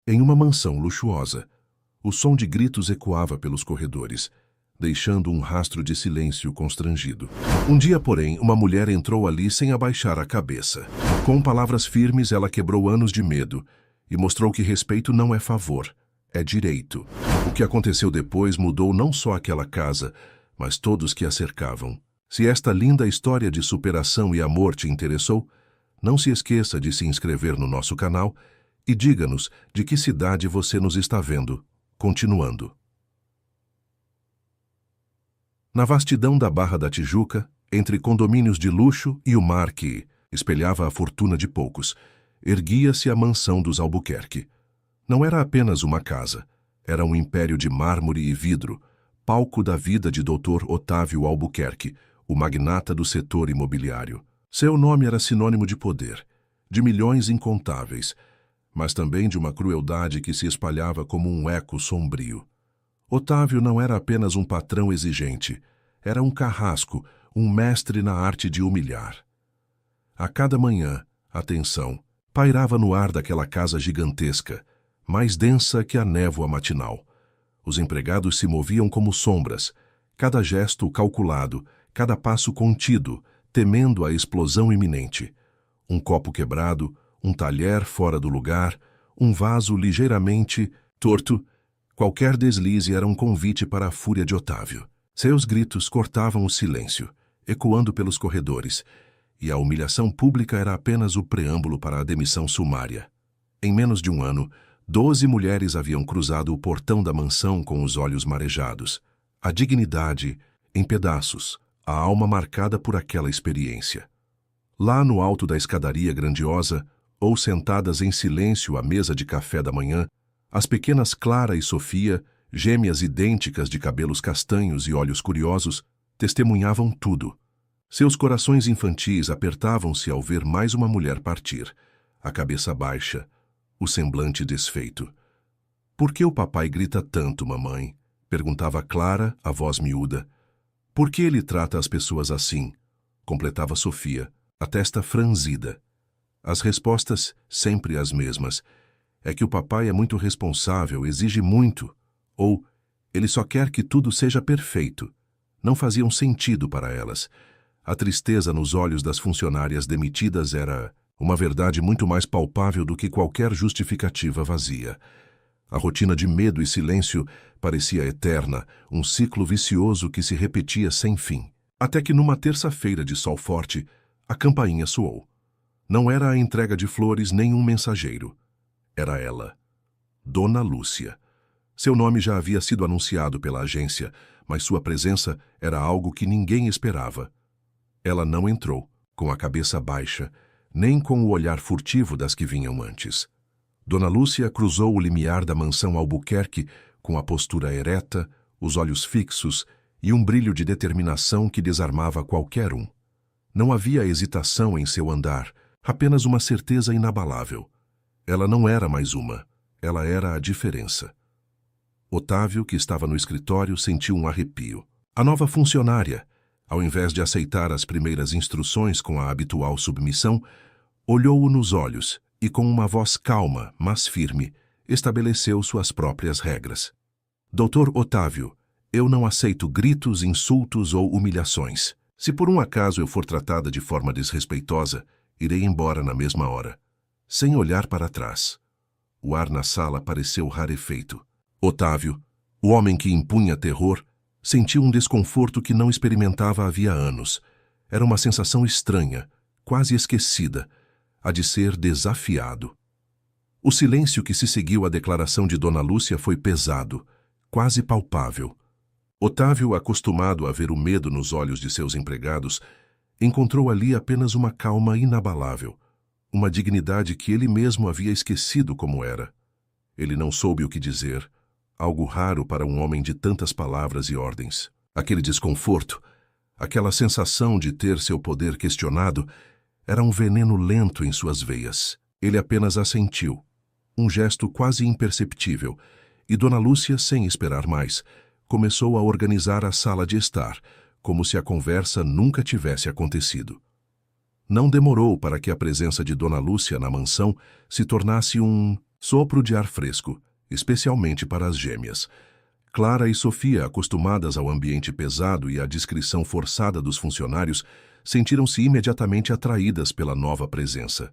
Em uma mansão luxuosa, o som de gritos ecoava pelos corredores, deixando um rastro de silêncio constrangido. Um dia, porém, uma mulher entrou ali sem abaixar a cabeça. Com palavras firmes, ela quebrou anos de medo e mostrou que respeito não é favor, é direito. O que aconteceu depois mudou não só aquela casa, mas todos que a cercavam. Se esta linda história de superação e amor te interessou, não se esqueça de se inscrever no nosso canal e diga-nos de que cidade você nos está vendo. Continuando. Na vastidão da Barra da Tijuca, entre condomínios de luxo e o mar que espelhava a fortuna de poucos, erguia-se a mansão dos Albuquerque. Não era apenas uma casa, era um império de mármore e vidro, palco da vida de Dr. Otávio Albuquerque, o magnata do setor imobiliário. Seu nome era sinônimo de poder, de milhões incontáveis, mas também de uma crueldade que se espalhava como um eco sombrio. Otávio não era apenas um patrão exigente, era um carrasco, um mestre na arte de humilhar. A cada manhã, a tensão pairava no ar daquela casa gigantesca, mais densa que a névoa matinal. Os empregados se moviam como sombras, cada gesto calculado, cada passo contido, temendo a explosão iminente. Um copo quebrado, um talher fora do lugar, um vaso ligeiramente torto. Qualquer deslize era um convite para a fúria de Otávio. Seus gritos cortavam o silêncio, ecoando pelos corredores, e a humilhação pública era apenas o preâmbulo para a demissão sumária. Em menos de um ano, 12 mulheres haviam cruzado o portão da mansão com os olhos marejados. A dignidade em pedaços, a alma marcada por aquela experiência. Lá no alto da escadaria grandiosa, ou sentadas em silêncio à mesa de café da manhã, as pequenas Clara e Sofia, gêmeas idênticas de cabelos castanhos e olhos curiosos, testemunhavam tudo. Seus corações infantis apertavam-se ao ver mais uma mulher partir, a cabeça baixa, o semblante desfeito. "Por que o papai grita tanto, mamãe?" perguntava Clara, a voz miúda. "Por que ele trata as pessoas assim?" completava Sofia, a testa franzida. As respostas, sempre as mesmas. "É que o papai é muito responsável, exige muito." Ou, "Ele só quer que tudo seja perfeito." Não faziam sentido para elas. A tristeza nos olhos das funcionárias demitidas era uma verdade muito mais palpável do que qualquer justificativa vazia. A rotina de medo e silêncio parecia eterna, um ciclo vicioso que se repetia sem fim. Até que numa terça-feira de sol forte, a campainha soou. Não era a entrega de flores nem um mensageiro. Era ela, Dona Lúcia. Seu nome já havia sido anunciado pela agência, mas sua presença era algo que ninguém esperava. Ela não entrou, com a cabeça baixa, nem com o olhar furtivo das que vinham antes. Dona Lúcia cruzou o limiar da mansão Albuquerque com a postura ereta, os olhos fixos e um brilho de determinação que desarmava qualquer um. Não havia hesitação em seu andar, apenas uma certeza inabalável. Ela não era mais uma, ela era a diferença. Otávio, que estava no escritório, sentiu um arrepio. A nova funcionária, ao invés de aceitar as primeiras instruções com a habitual submissão, olhou-o nos olhos e, com uma voz calma, mas firme, estabeleceu suas próprias regras. "Doutor Otávio, eu não aceito gritos, insultos ou humilhações. Se por um acaso eu for tratada de forma desrespeitosa, irei embora na mesma hora, sem olhar para trás." O ar na sala pareceu rarefeito. Otávio, o homem que impunha terror, sentiu um desconforto que não experimentava havia anos. Era uma sensação estranha, quase esquecida, a de ser desafiado. O silêncio que se seguiu à declaração de Dona Lúcia foi pesado, quase palpável. Otávio, acostumado a ver o medo nos olhos de seus empregados, encontrou ali apenas uma calma inabalável, uma dignidade que ele mesmo havia esquecido como era. Ele não soube o que dizer, algo raro para um homem de tantas palavras e ordens. Aquele desconforto, aquela sensação de ter seu poder questionado, era um veneno lento em suas veias. Ele apenas assentiu, um gesto quase imperceptível, e Dona Lúcia, sem esperar mais, começou a organizar a sala de estar, como se a conversa nunca tivesse acontecido. Não demorou para que a presença de Dona Lúcia na mansão se tornasse um Sopro de ar fresco, especialmente para as gêmeas. Clara e Sofia, acostumadas ao ambiente pesado e à discrição forçada dos funcionários, sentiram-se imediatamente atraídas pela nova presença.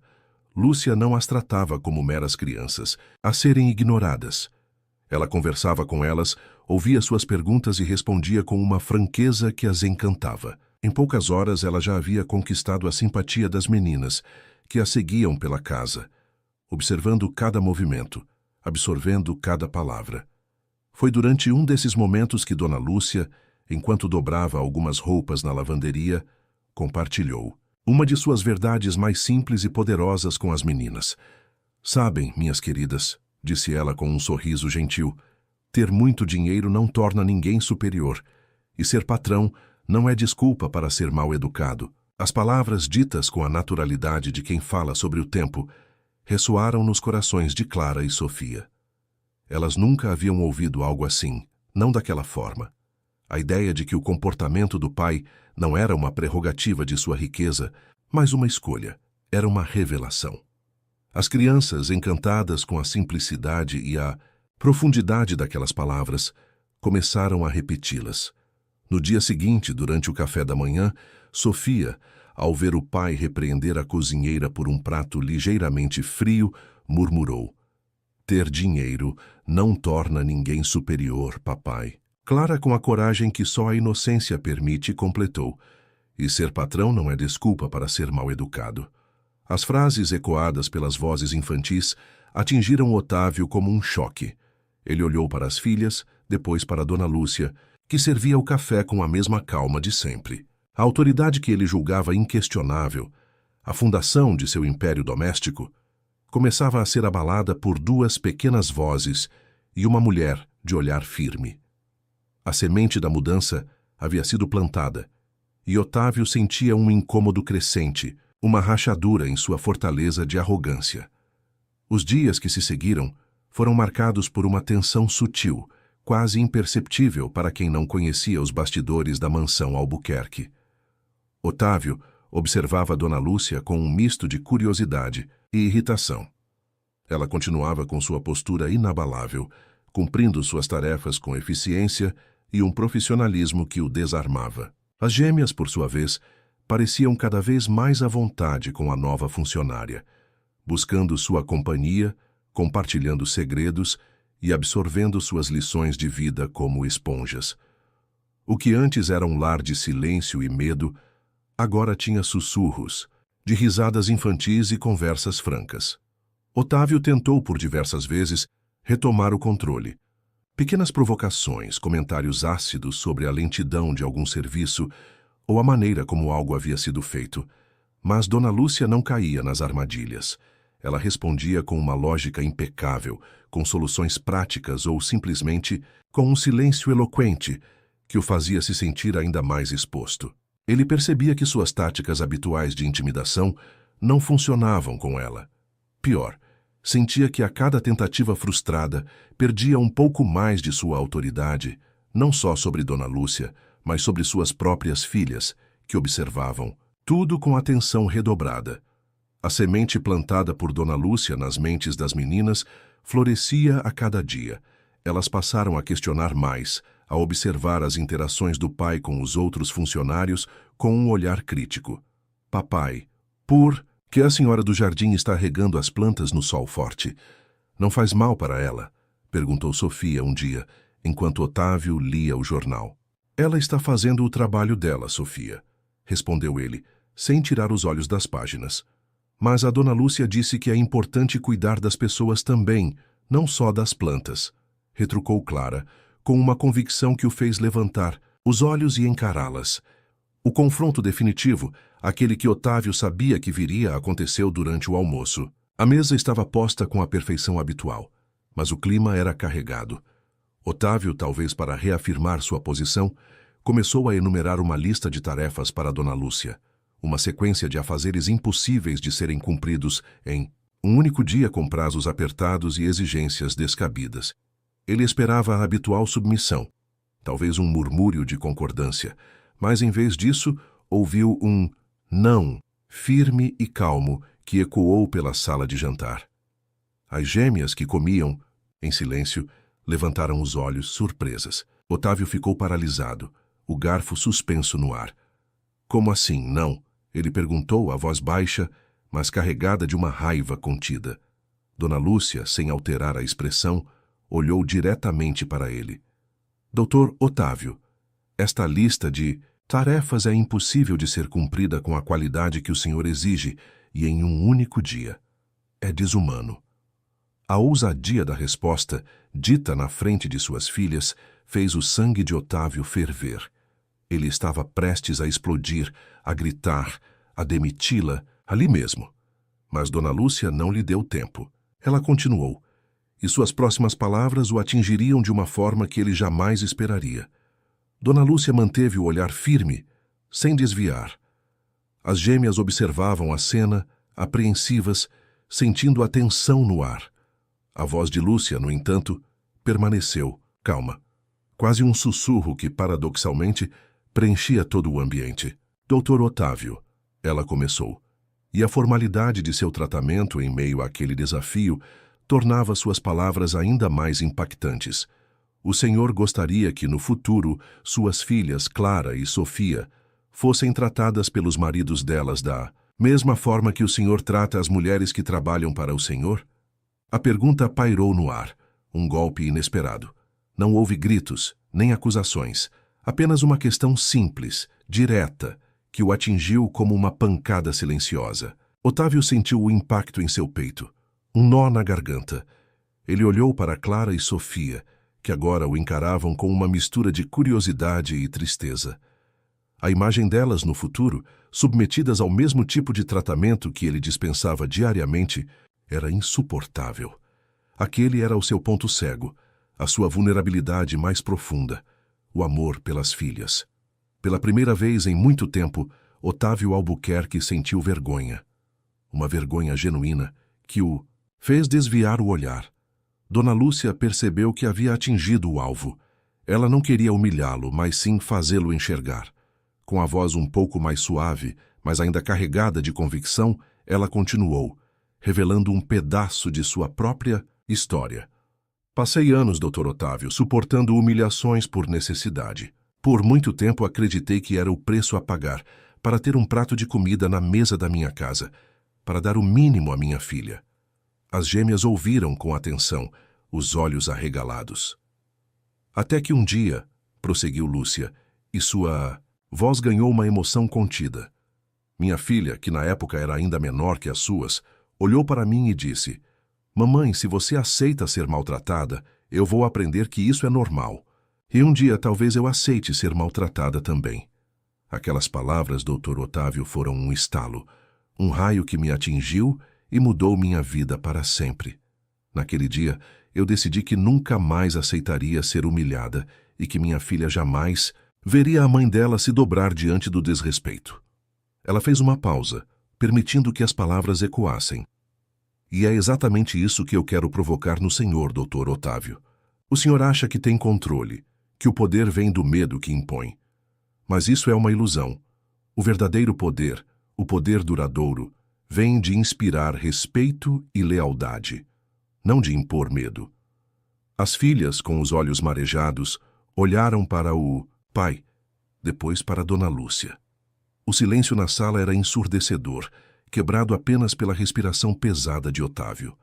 Lúcia não as tratava como meras crianças, a serem ignoradas. Ela conversava com elas, ouvia suas perguntas e respondia com uma franqueza que as encantava. Em poucas horas ela já havia conquistado a simpatia das meninas, que a seguiam pela casa, observando cada movimento, absorvendo cada palavra. Foi durante um desses momentos que Dona Lúcia, enquanto dobrava algumas roupas na lavanderia, compartilhou uma de suas verdades mais simples e poderosas com as meninas. Sabem, minhas queridas, disse ela com um sorriso gentil, ter muito dinheiro não torna ninguém superior, e ser patrão não é desculpa para ser mal educado. As palavras ditas com a naturalidade de quem fala sobre o tempo ressoaram nos corações de Clara e Sofia. Elas nunca haviam ouvido algo assim, não daquela forma. A ideia de que o comportamento do pai não era uma prerrogativa de sua riqueza, mas uma escolha, era uma revelação. As crianças, encantadas com a simplicidade e a profundidade daquelas palavras, começaram a repeti-las. No dia seguinte, durante o café da manhã, Sofia, ao ver o pai repreender a cozinheira por um prato ligeiramente frio, murmurou: "Ter dinheiro não torna ninguém superior, papai." Clara, com a coragem que só a inocência permite, completou: "E ser patrão não é desculpa para ser mal educado." As frases ecoadas pelas vozes infantis atingiram Otávio como um choque. Ele olhou para as filhas, depois para Dona Lúcia, que servia o café com a mesma calma de sempre. A autoridade que ele julgava inquestionável, a fundação de seu império doméstico, começava a ser abalada por duas pequenas vozes e uma mulher de olhar firme. A semente da mudança havia sido plantada, e Otávio sentia um incômodo crescente, uma rachadura em sua fortaleza de arrogância. Os dias que se seguiram foram marcados por uma tensão sutil, quase imperceptível para quem não conhecia os bastidores da mansão Albuquerque. Otávio observava Dona Lúcia com um misto de curiosidade e irritação. Ela continuava com sua postura inabalável, cumprindo suas tarefas com eficiência e um profissionalismo que o desarmava. As gêmeas, por sua vez, pareciam cada vez mais à vontade com a nova funcionária, buscando sua companhia, compartilhando segredos e absorvendo suas lições de vida como esponjas. O que antes era um lar de silêncio e medo, agora tinha sussurros, de risadas infantis e conversas francas. Otávio tentou por diversas vezes retomar o controle. Pequenas provocações, comentários ácidos sobre a lentidão de algum serviço ou a maneira como algo havia sido feito. Mas Dona Lúcia não caía nas armadilhas. Ela respondia com uma lógica impecável, com soluções práticas ou simplesmente com um silêncio eloquente que o fazia se sentir ainda mais exposto. Ele percebia que suas táticas habituais de intimidação não funcionavam com ela. Pior, sentia que a cada tentativa frustrada perdia um pouco mais de sua autoridade, não só sobre Dona Lúcia, mas sobre suas próprias filhas, que observavam tudo com atenção redobrada. A semente plantada por Dona Lúcia nas mentes das meninas florescia a cada dia. Elas passaram a questionar mais, a observar as interações do pai com os outros funcionários com um olhar crítico. "Papai, por que a senhora do jardim está regando as plantas no sol forte? Não faz mal para ela?" perguntou Sofia um dia, enquanto Otávio lia o jornal. "Ela está fazendo o trabalho dela, Sofia", respondeu ele, sem tirar os olhos das páginas. "Mas a Dona Lúcia disse que é importante cuidar das pessoas também, não só das plantas", retrucou Clara, com uma convicção que o fez levantar os olhos e encará-las. O confronto definitivo, aquele que Otávio sabia que viria, aconteceu durante o almoço. A mesa estava posta com a perfeição habitual, mas o clima era carregado. Otávio, talvez para reafirmar sua posição, começou a enumerar uma lista de tarefas para Dona Lúcia, uma sequência de afazeres impossíveis de serem cumpridos em um único dia com prazos apertados e exigências descabidas. Ele esperava a habitual submissão, talvez um murmúrio de concordância, mas em vez disso, ouviu um não, firme e calmo, que ecoou pela sala de jantar. As gêmeas que comiam, em silêncio, levantaram os olhos, surpresas. Otávio ficou paralisado, o garfo suspenso no ar. Como assim, não? Ele perguntou, a voz baixa, mas carregada de uma raiva contida. Dona Lúcia, sem alterar a expressão, olhou diretamente para ele. Doutor Otávio, esta lista de tarefas é impossível de ser cumprida com a qualidade que o senhor exige e em um único dia. É desumano. A ousadia da resposta, dita na frente de suas filhas, fez o sangue de Otávio ferver. Ele estava prestes a explodir, a gritar, a demiti-la, ali mesmo. Mas Dona Lúcia não lhe deu tempo. Ela continuou, e suas próximas palavras o atingiriam de uma forma que ele jamais esperaria. Dona Lúcia manteve o olhar firme, sem desviar. As gêmeas observavam a cena, apreensivas, sentindo a tensão no ar. A voz de Lúcia, no entanto, permaneceu, calma. Quase um sussurro que, paradoxalmente, preenchia todo o ambiente. Doutor Otávio, ela começou, e a formalidade de seu tratamento em meio àquele desafio tornava suas palavras ainda mais impactantes. O senhor gostaria que, no futuro, suas filhas, Clara e Sofia, fossem tratadas pelos maridos delas da mesma forma que o senhor trata as mulheres que trabalham para o senhor? A pergunta pairou no ar, um golpe inesperado. Não houve gritos, nem acusações, apenas uma questão simples, direta, que o atingiu como uma pancada silenciosa. Otávio sentiu o impacto em seu peito, um nó na garganta. Ele olhou para Clara e Sofia, que agora o encaravam com uma mistura de curiosidade e tristeza. A imagem delas no futuro, submetidas ao mesmo tipo de tratamento que ele dispensava diariamente, era insuportável. Aquele era o seu ponto cego, a sua vulnerabilidade mais profunda, o amor pelas filhas. Pela primeira vez em muito tempo, Otávio Albuquerque sentiu vergonha. Uma vergonha genuína que o fez desviar o olhar. Dona Lúcia percebeu que havia atingido o alvo. Ela não queria humilhá-lo, mas sim fazê-lo enxergar. Com a voz um pouco mais suave, mas ainda carregada de convicção, ela continuou, revelando um pedaço de sua própria história. Passei anos, Dr. Otávio, suportando humilhações por necessidade. Por muito tempo acreditei que era o preço a pagar para ter um prato de comida na mesa da minha casa, para dar o mínimo à minha filha. As gêmeas ouviram com atenção, os olhos arregalados. Até que um dia, prosseguiu Lúcia, e sua voz ganhou uma emoção contida. Minha filha, que na época era ainda menor que as suas, olhou para mim e disse: Mamãe, se você aceita ser maltratada, eu vou aprender que isso é normal. E um dia talvez eu aceite ser maltratada também. Aquelas palavras, Dr. Otávio, foram um estalo, um raio que me atingiu e mudou minha vida para sempre. Naquele dia, eu decidi que nunca mais aceitaria ser humilhada e que minha filha jamais veria a mãe dela se dobrar diante do desrespeito. Ela fez uma pausa, permitindo que as palavras ecoassem. E é exatamente isso que eu quero provocar no senhor, Dr. Otávio. O senhor acha que tem controle, que o poder vem do medo que impõe. Mas isso é uma ilusão. O verdadeiro poder, o poder duradouro, vem de inspirar respeito e lealdade, não de impor medo. As filhas, com os olhos marejados, olharam para o pai, depois para Dona Lúcia. O silêncio na sala era ensurdecedor, quebrado apenas pela respiração pesada de Otávio.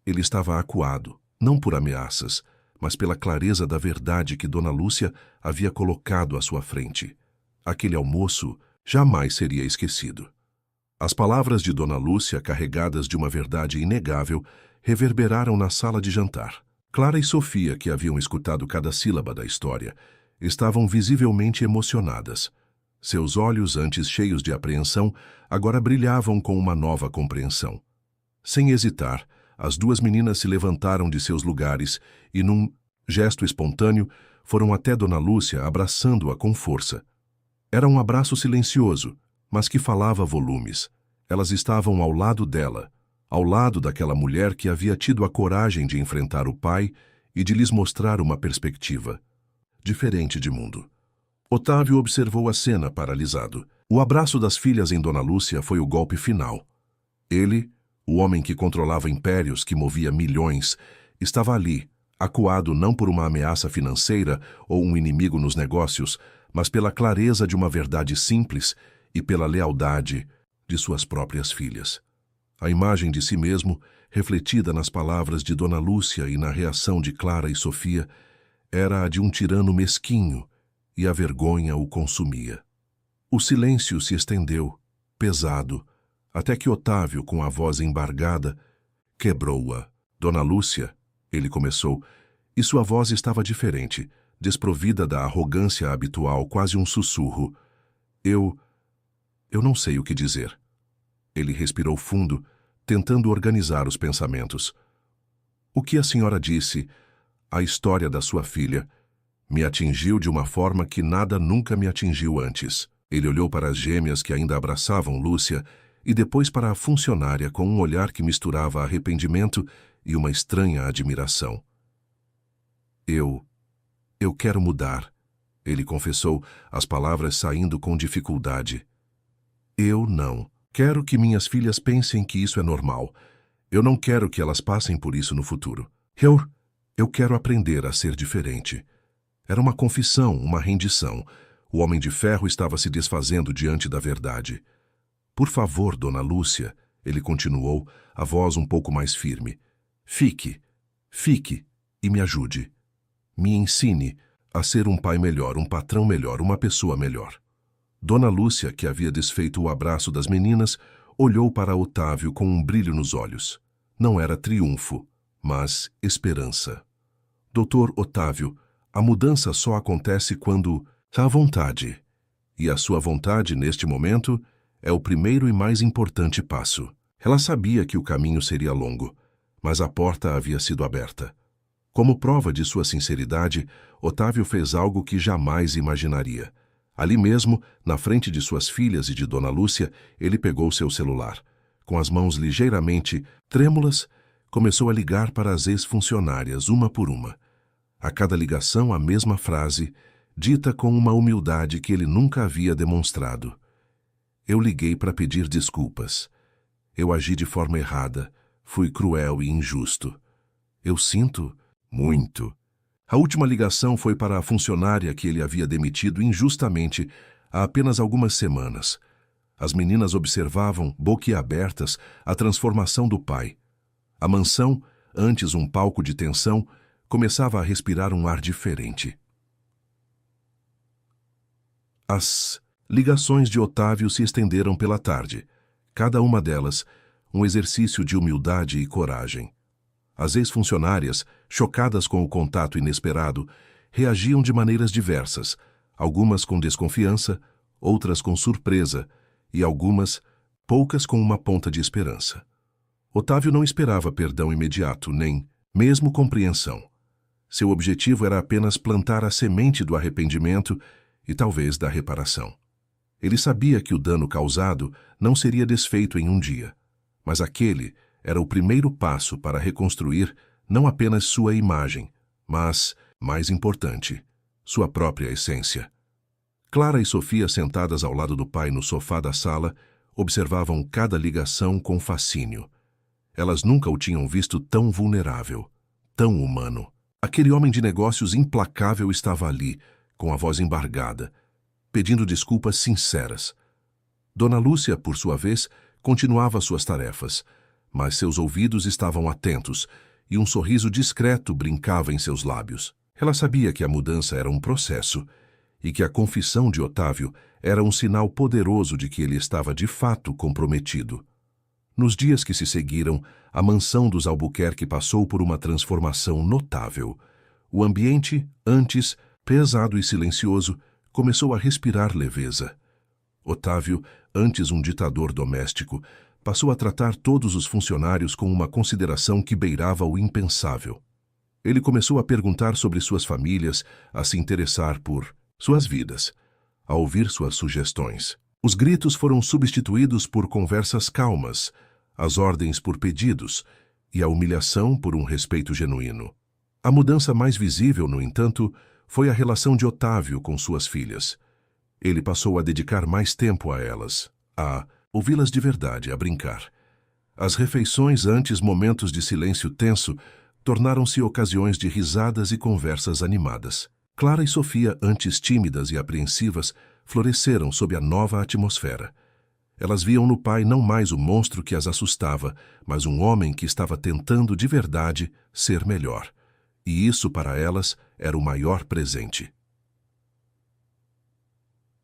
Ele estava acuado, não por ameaças, mas pela clareza da verdade que Dona Lúcia havia colocado à sua frente. Aquele almoço jamais seria esquecido. As palavras de Dona Lúcia, carregadas de uma verdade inegável, reverberaram na sala de jantar. Clara e Sofia, que haviam escutado cada sílaba da história, estavam visivelmente emocionadas. Seus olhos, antes cheios de apreensão, agora brilhavam com uma nova compreensão. Sem hesitar, as duas meninas se levantaram de seus lugares e, num gesto espontâneo, foram até Dona Lúcia, abraçando-a com força. Era um abraço silencioso, mas que falava volumes. Elas estavam ao lado dela, ao lado daquela mulher que havia tido a coragem de enfrentar o pai e de lhes mostrar uma perspectiva diferente de mundo. Otávio observou a cena paralisado. O abraço das filhas em Dona Lúcia foi o golpe final. Ele, O homem que controlava impérios, que movia milhões, estava ali, acuado não por uma ameaça financeira ou um inimigo nos negócios, mas pela clareza de uma verdade simples e pela lealdade de suas próprias filhas. A imagem de si mesmo, refletida nas palavras de Dona Lúcia e na reação de Clara e Sofia, era a de um tirano mesquinho, e a vergonha o consumia. O silêncio se estendeu, pesado, até que Otávio, com a voz embargada, quebrou-a. Dona Lúcia, ele começou, e sua voz estava diferente, desprovida da arrogância habitual, quase um sussurro. Eu não sei o que dizer. Ele respirou fundo, tentando organizar os pensamentos. O que a senhora disse, a história da sua filha, me atingiu de uma forma que nada nunca me atingiu antes. Ele olhou para as gêmeas que ainda abraçavam Lúcia e depois para a funcionária com um olhar que misturava arrependimento e uma estranha admiração. Eu quero mudar, ele confessou, as palavras saindo com dificuldade. Eu não. Quero que minhas filhas pensem que isso é normal. Eu não quero que elas passem por isso no futuro. Eu quero aprender a ser diferente. Era uma confissão, uma rendição. O Homem de Ferro estava se desfazendo diante da verdade. Por favor, Dona Lúcia, ele continuou, a voz um pouco mais firme. Fique e me ajude. Me ensine a ser um pai melhor, um patrão melhor, uma pessoa melhor. Dona Lúcia, que havia desfeito o abraço das meninas, olhou para Otávio com um brilho nos olhos. Não era triunfo, mas esperança. Doutor Otávio, a mudança só acontece quando há vontade. E a sua vontade, neste momento, é o primeiro e mais importante passo. Ela sabia que o caminho seria longo, mas a porta havia sido aberta. Como prova de sua sinceridade, Otávio fez algo que jamais imaginaria. Ali mesmo, na frente de suas filhas e de Dona Lúcia, ele pegou seu celular. Com as mãos ligeiramente trêmulas, começou a ligar para as ex-funcionárias, uma por uma. A cada ligação, a mesma frase, dita com uma humildade que ele nunca havia demonstrado. Eu liguei para pedir desculpas. Eu agi de forma errada, fui cruel e injusto. Eu sinto muito. A última ligação foi para a funcionária que ele havia demitido injustamente há apenas algumas semanas. As meninas observavam, boquiabertas, a transformação do pai. A mansão, antes um palco de tensão, começava a respirar um ar diferente. As ligações de Otávio se estenderam pela tarde. Cada uma delas, um exercício de humildade e coragem. As ex-funcionárias, chocadas com o contato inesperado, reagiam de maneiras diversas, algumas com desconfiança, outras com surpresa e algumas, poucas com uma ponta de esperança. Otávio não esperava perdão imediato, nem mesmo compreensão. Seu objetivo era apenas plantar a semente do arrependimento e talvez da reparação. Ele sabia que o dano causado não seria desfeito em um dia, mas aquele era o primeiro passo para reconstruir não apenas sua imagem, mas, mais importante, sua própria essência. Clara e Sofia, sentadas ao lado do pai no sofá da sala, observavam cada ligação com fascínio. Elas nunca o tinham visto tão vulnerável, tão humano. Aquele homem de negócios implacável estava ali, com a voz embargada, pedindo desculpas sinceras. Dona Lúcia, por sua vez, continuava suas tarefas, mas seus ouvidos estavam atentos e um sorriso discreto brincava em seus lábios. Ela sabia que a mudança era um processo e que a confissão de Otávio era um sinal poderoso de que ele estava de fato comprometido. Nos dias que se seguiram, a mansão dos Albuquerque passou por uma transformação notável. O ambiente, antes pesado e silencioso, começou a respirar leveza. Otávio, antes um ditador doméstico, passou a tratar todos os funcionários com uma consideração que beirava o impensável. Ele começou a perguntar sobre suas famílias, a se interessar por suas vidas, a ouvir suas sugestões. Os gritos foram substituídos por conversas calmas, as ordens por pedidos e a humilhação por um respeito genuíno. A mudança mais visível, no entanto, foi a relação de Otávio com suas filhas. Ele passou a dedicar mais tempo a elas, a ouvi-las de verdade, a brincar. As refeições, antes momentos de silêncio tenso, tornaram-se ocasiões de risadas e conversas animadas. Clara e Sofia, antes tímidas e apreensivas, floresceram sob a nova atmosfera. Elas viam no pai não mais o monstro que as assustava, mas um homem que estava tentando de verdade ser melhor. E isso, para elas, era o maior presente.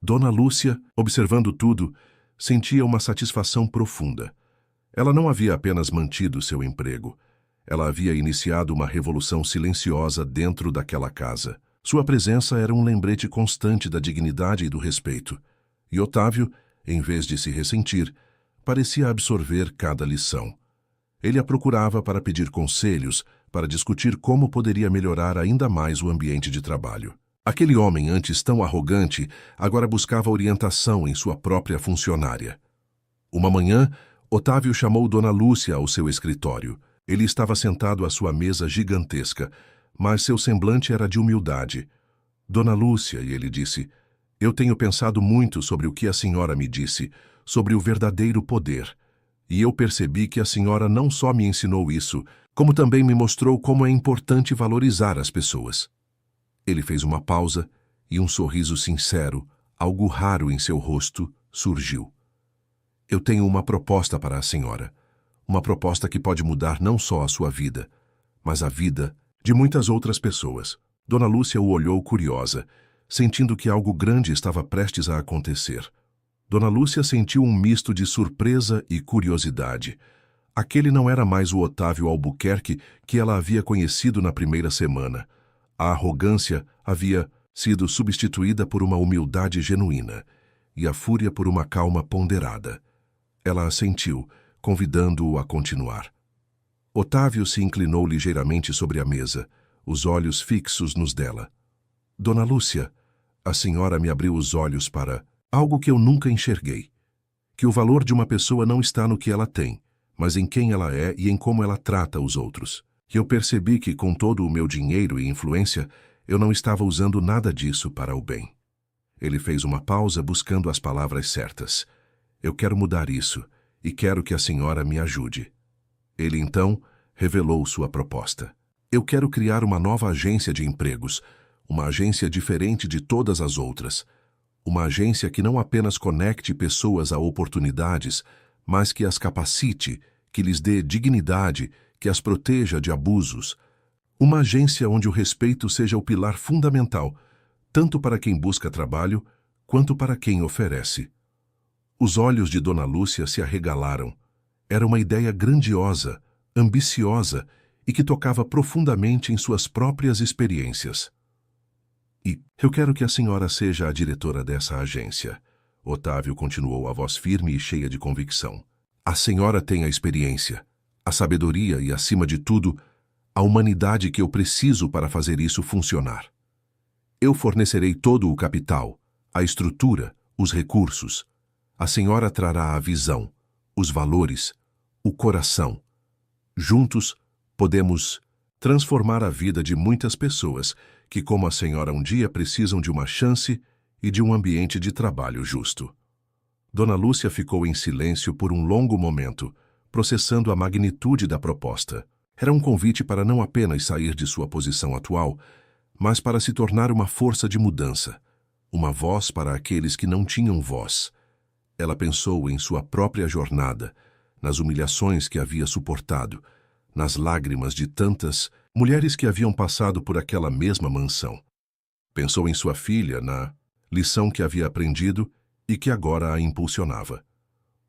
Dona Lúcia, observando tudo, sentia uma satisfação profunda. Ela não havia apenas mantido seu emprego. Ela havia iniciado uma revolução silenciosa dentro daquela casa. Sua presença era um lembrete constante da dignidade e do respeito. E Otávio, em vez de se ressentir, parecia absorver cada lição. Ele a procurava para pedir conselhos, para discutir como poderia melhorar ainda mais o ambiente de trabalho. Aquele homem, antes tão arrogante, agora buscava orientação em sua própria funcionária. Uma manhã, Otávio chamou Dona Lúcia ao seu escritório. Ele estava sentado à sua mesa gigantesca, mas seu semblante era de humildade. Dona Lúcia, e ele disse, eu tenho pensado muito sobre o que a senhora me disse, sobre o verdadeiro poder. E eu percebi que a senhora não só me ensinou isso, como também me mostrou como é importante valorizar as pessoas. Ele fez uma pausa e um sorriso sincero, algo raro em seu rosto, surgiu. Eu tenho uma proposta para a senhora. Uma proposta que pode mudar não só a sua vida, mas a vida de muitas outras pessoas. Dona Lúcia o olhou curiosa, sentindo que algo grande estava prestes a acontecer. Dona Lúcia sentiu um misto de surpresa e curiosidade. Aquele não era mais o Otávio Albuquerque que ela havia conhecido na primeira semana. A arrogância havia sido substituída por uma humildade genuína, e a fúria por uma calma ponderada. Ela assentiu, convidando-o a continuar. Otávio se inclinou ligeiramente sobre a mesa, os olhos fixos nos dela. Dona Lúcia, a senhora me abriu os olhos para algo que eu nunca enxerguei. Que o valor de uma pessoa não está no que ela tem, mas em quem ela é e em como ela trata os outros. E eu percebi que, com todo o meu dinheiro e influência, eu não estava usando nada disso para o bem. Ele fez uma pausa buscando as palavras certas. Eu quero mudar isso, e quero que a senhora me ajude. Ele, então, revelou sua proposta. Eu quero criar uma nova agência de empregos, uma agência diferente de todas as outras. Uma agência que não apenas conecte pessoas a oportunidades, mas que as capacite, que lhes dê dignidade, que as proteja de abusos. Uma agência onde o respeito seja o pilar fundamental, tanto para quem busca trabalho, quanto para quem oferece. Os olhos de Dona Lúcia se arregalaram. Era uma ideia grandiosa, ambiciosa e que tocava profundamente em suas próprias experiências. E eu quero que a senhora seja a diretora dessa agência. Otávio continuou, a voz firme e cheia de convicção. A senhora tem a experiência, a sabedoria e, acima de tudo, a humanidade que eu preciso para fazer isso funcionar. Eu fornecerei todo o capital, a estrutura, os recursos. A senhora trará a visão, os valores, o coração. Juntos, podemos transformar a vida de muitas pessoas que, como a senhora, um dia precisam de uma chance e de um ambiente de trabalho justo. Dona Lúcia ficou em silêncio por um longo momento, processando a magnitude da proposta. Era um convite para não apenas sair de sua posição atual, mas para se tornar uma força de mudança, uma voz para aqueles que não tinham voz. Ela pensou em sua própria jornada, nas humilhações que havia suportado, nas lágrimas de tantas mulheres que haviam passado por aquela mesma mansão. Pensou em sua filha, na lição que havia aprendido e que agora a impulsionava.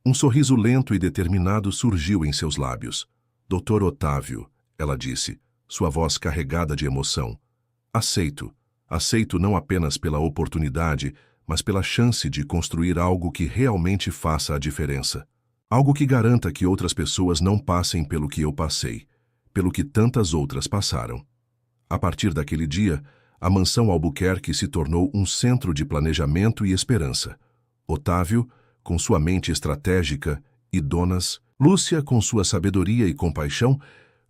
Um sorriso lento e determinado surgiu em seus lábios. Doutor Otávio, ela disse, sua voz carregada de emoção. Aceito. Aceito não apenas pela oportunidade, mas pela chance de construir algo que realmente faça a diferença. Algo que garanta que outras pessoas não passem pelo que eu passei, pelo que tantas outras passaram. A partir daquele dia, a mansão Albuquerque se tornou um centro de planejamento e esperança. Otávio, com sua mente estratégica, e Donas Lúcia, com sua sabedoria e compaixão,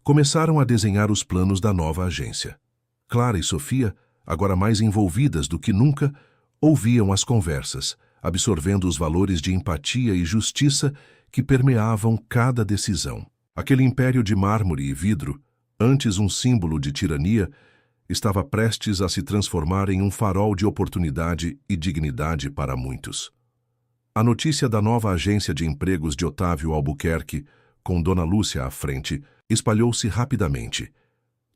começaram a desenhar os planos da nova agência. Clara e Sofia, agora mais envolvidas do que nunca, ouviam as conversas, absorvendo os valores de empatia e justiça que permeavam cada decisão. Aquele império de mármore e vidro, antes um símbolo de tirania, estava prestes a se transformar em um farol de oportunidade e dignidade para muitos. A notícia da nova agência de empregos de Otávio Albuquerque, com Dona Lúcia à frente, espalhou-se rapidamente.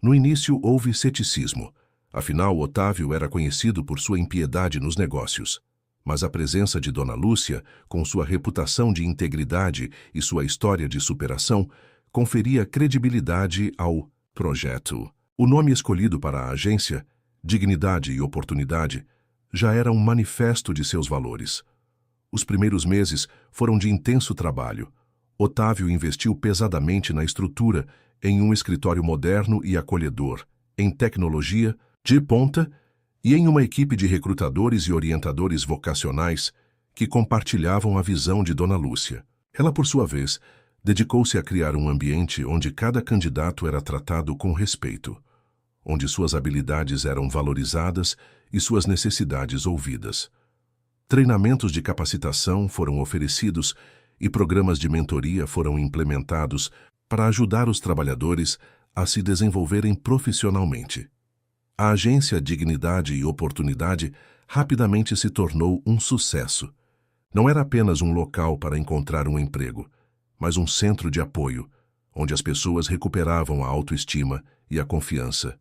No início houve ceticismo. Afinal, Otávio era conhecido por sua impiedade nos negócios. Mas a presença de Dona Lúcia, com sua reputação de integridade e sua história de superação, conferia credibilidade ao projeto. O nome escolhido para a agência, Dignidade e Oportunidade, já era um manifesto de seus valores. Os primeiros meses foram de intenso trabalho. Otávio investiu pesadamente na estrutura, em um escritório moderno e acolhedor, em tecnologia, de ponta, e em uma equipe de recrutadores e orientadores vocacionais que compartilhavam a visão de Dona Lúcia. Ela, por sua vez, dedicou-se a criar um ambiente onde cada candidato era tratado com respeito, onde suas habilidades eram valorizadas e suas necessidades ouvidas. Treinamentos de capacitação foram oferecidos e programas de mentoria foram implementados para ajudar os trabalhadores a se desenvolverem profissionalmente. A agência Dignidade e Oportunidade rapidamente se tornou um sucesso. Não era apenas um local para encontrar um emprego, mas um centro de apoio, onde as pessoas recuperavam a autoestima e a confiança.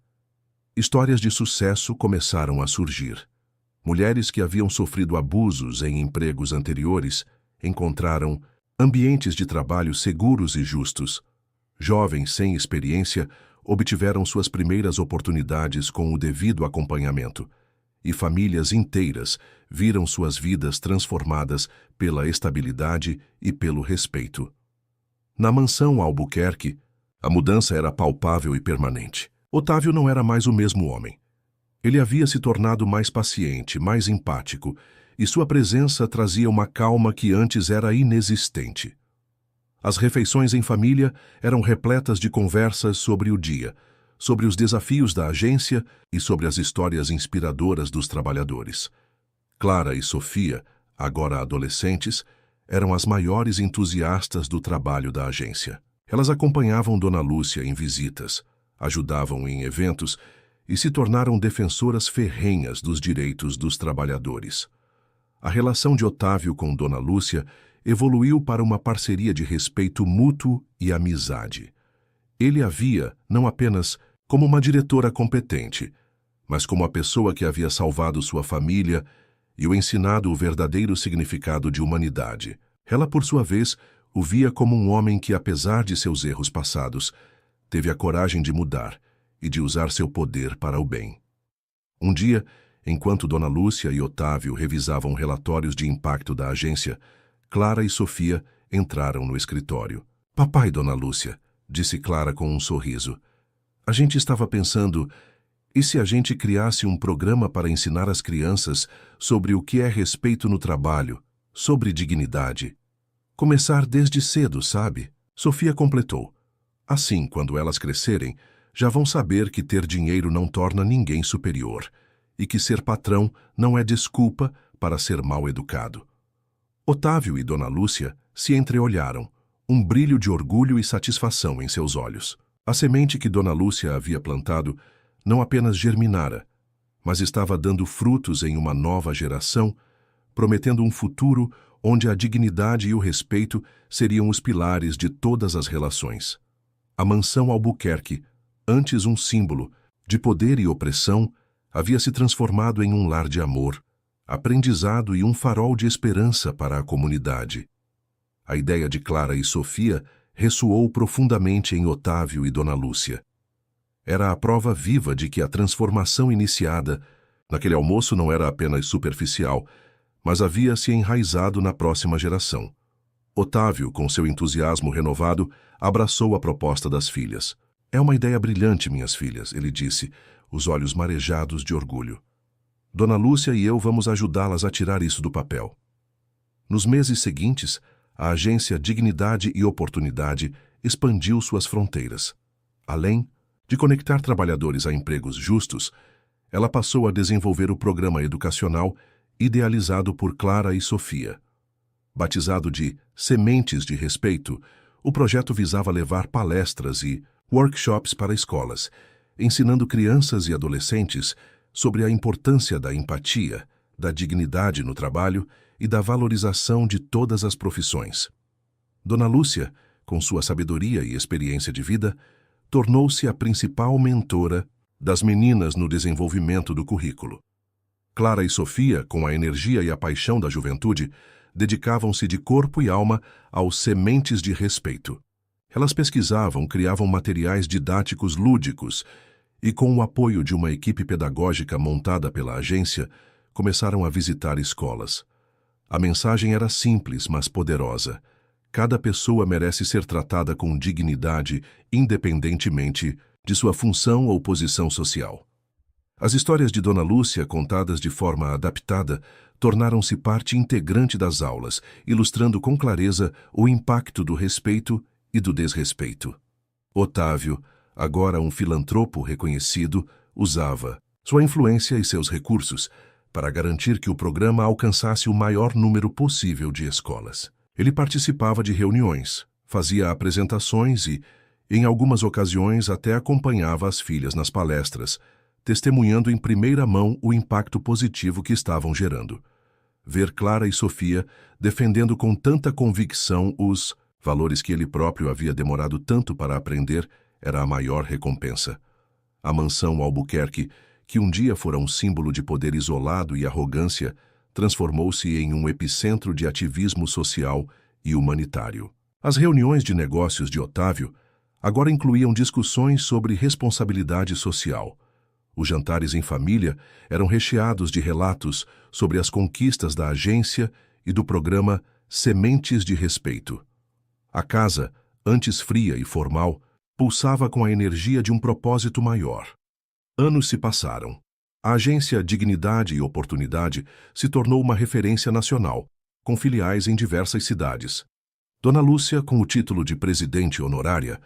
Histórias de sucesso começaram a surgir. Mulheres que haviam sofrido abusos em empregos anteriores encontraram ambientes de trabalho seguros e justos. Jovens sem experiência obtiveram suas primeiras oportunidades com o devido acompanhamento, e famílias inteiras viram suas vidas transformadas pela estabilidade e pelo respeito. Na mansão Albuquerque, a mudança era palpável e permanente. Otávio não era mais o mesmo homem. Ele havia se tornado mais paciente, mais empático, e sua presença trazia uma calma que antes era inexistente. As refeições em família eram repletas de conversas sobre o dia, sobre os desafios da agência e sobre as histórias inspiradoras dos trabalhadores. Clara e Sofia, agora adolescentes, eram as maiores entusiastas do trabalho da agência. Elas acompanhavam Dona Lúcia em visitas, ajudavam em eventos e se tornaram defensoras ferrenhas dos direitos dos trabalhadores. A relação de Otávio com Dona Lúcia evoluiu para uma parceria de respeito mútuo e amizade. Ele a via não apenas como uma diretora competente, mas como a pessoa que havia salvado sua família e o ensinado o verdadeiro significado de humanidade. Ela, por sua vez, o via como um homem que, apesar de seus erros passados, teve a coragem de mudar e de usar seu poder para o bem. Um dia, enquanto Dona Lúcia e Otávio revisavam relatórios de impacto da agência, Clara e Sofia entraram no escritório. "Papai, Dona Lúcia", disse Clara com um sorriso. "A gente estava pensando, e se a gente criasse um programa para ensinar as crianças sobre o que é respeito no trabalho, sobre dignidade? Começar desde cedo, sabe?" Sofia completou. "Assim, quando elas crescerem, já vão saber que ter dinheiro não torna ninguém superior e que ser patrão não é desculpa para ser mal educado." Otávio e Dona Lúcia se entreolharam, um brilho de orgulho e satisfação em seus olhos. A semente que Dona Lúcia havia plantado não apenas germinara, mas estava dando frutos em uma nova geração, prometendo um futuro onde a dignidade e o respeito seriam os pilares de todas as relações. A mansão Albuquerque, antes um símbolo de poder e opressão, havia se transformado em um lar de amor, aprendizado e um farol de esperança para a comunidade. A ideia de Clara e Sofia ressoou profundamente em Otávio e Dona Lúcia. Era a prova viva de que a transformação iniciada naquele almoço não era apenas superficial, mas havia se enraizado na próxima geração. Otávio, com seu entusiasmo renovado, abraçou a proposta das filhas. "É uma ideia brilhante, minhas filhas", ele disse, os olhos marejados de orgulho. "Dona Lúcia e eu vamos ajudá-las a tirar isso do papel." Nos meses seguintes, a agência Dignidade e Oportunidade expandiu suas fronteiras. Além de conectar trabalhadores a empregos justos, ela passou a desenvolver o programa educacional idealizado por Clara e Sofia. Batizado de Sementes de Respeito, o projeto visava levar palestras e workshops para escolas, ensinando crianças e adolescentes sobre a importância da empatia, da dignidade no trabalho e da valorização de todas as profissões. Dona Lúcia, com sua sabedoria e experiência de vida, tornou-se a principal mentora das meninas no desenvolvimento do currículo. Clara e Sofia, com a energia e a paixão da juventude, dedicavam-se de corpo e alma aos Sementes de Respeito. Elas pesquisavam, criavam materiais didáticos lúdicos e, com o apoio de uma equipe pedagógica montada pela agência, começaram a visitar escolas. A mensagem era simples, mas poderosa. Cada pessoa merece ser tratada com dignidade, independentemente de sua função ou posição social. As histórias de Dona Lúcia, contadas de forma adaptada, tornaram-se parte integrante das aulas, ilustrando com clareza o impacto do respeito e do desrespeito. Otávio, agora um filantropo reconhecido, usava sua influência e seus recursos para garantir que o programa alcançasse o maior número possível de escolas. Ele participava de reuniões, fazia apresentações e, em algumas ocasiões, até acompanhava as filhas nas palestras, testemunhando em primeira mão o impacto positivo que estavam gerando. Ver Clara e Sofia defendendo com tanta convicção os valores que ele próprio havia demorado tanto para aprender era a maior recompensa. A mansão Albuquerque, que um dia fora um símbolo de poder isolado e arrogância, transformou-se em um epicentro de ativismo social e humanitário. As reuniões de negócios de Otávio agora incluíam discussões sobre responsabilidade social. Os jantares em família eram recheados de relatos sobre as conquistas da agência e do programa Sementes de Respeito. A casa, antes fria e formal, pulsava com a energia de um propósito maior. Anos se passaram. A agência Dignidade e Oportunidade se tornou uma referência nacional, com filiais em diversas cidades. Dona Lúcia, com o título de presidente honorária,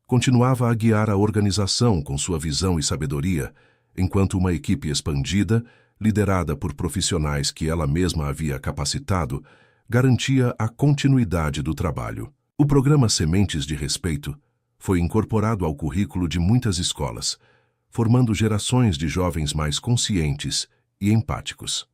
continuava a guiar a organização com sua visão e sabedoria, enquanto uma equipe expandida, liderada por profissionais que ela mesma havia capacitado, garantia a continuidade do trabalho. O programa Sementes de Respeito foi incorporado ao currículo de muitas escolas, formando gerações de jovens mais conscientes e empáticos.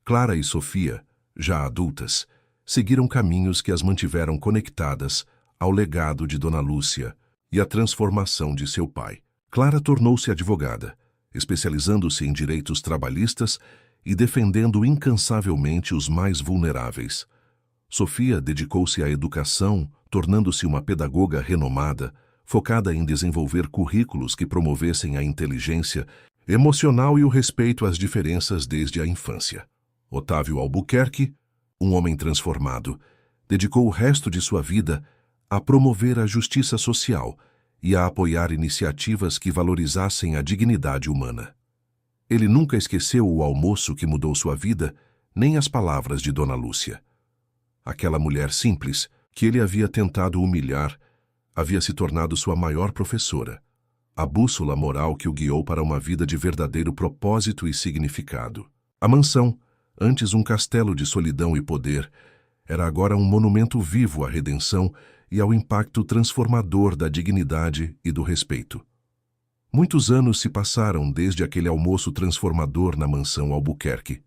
Clara e Sofia, já adultas, seguiram caminhos que as mantiveram conectadas ao legado de Dona Lúcia e à transformação de seu pai. Clara tornou-se advogada, especializando-se em direitos trabalhistas e defendendo incansavelmente os mais vulneráveis. Sofia dedicou-se à educação, tornando-se uma pedagoga renomada, focada em desenvolver currículos que promovessem a inteligência emocional e o respeito às diferenças desde a infância. Otávio Albuquerque, um homem transformado, dedicou o resto de sua vida a promover a justiça social e a apoiar iniciativas que valorizassem a dignidade humana. Ele nunca esqueceu o almoço que mudou sua vida, nem as palavras de Dona Lúcia. Aquela mulher simples, que ele havia tentado humilhar, havia se tornado sua maior professora, a bússola moral que o guiou para uma vida de verdadeiro propósito e significado. A mansão, antes um castelo de solidão e poder, era agora um monumento vivo à redenção e ao impacto transformador da dignidade e do respeito. Muitos anos se passaram desde aquele almoço transformador na mansão Albuquerque.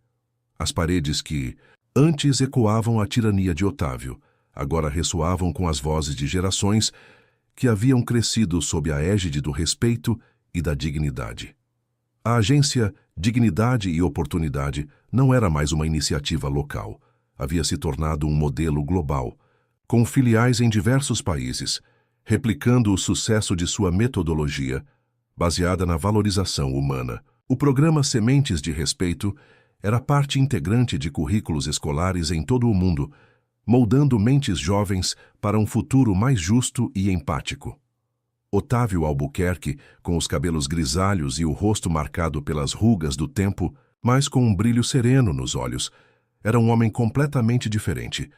As paredes que antes ecoavam a tirania de Otávio, agora ressoavam com as vozes de gerações que haviam crescido sob a égide do respeito e da dignidade. A agência Dignidade e Oportunidade não era mais uma iniciativa local. Havia se tornado um modelo global, com filiais em diversos países, replicando o sucesso de sua metodologia, baseada na valorização humana. O programa Sementes de Respeito era parte integrante de currículos escolares em todo o mundo, moldando mentes jovens para um futuro mais justo e empático. Otávio Albuquerque, com os cabelos grisalhos e o rosto marcado pelas rugas do tempo, mas com um brilho sereno nos olhos, era um homem completamente diferente.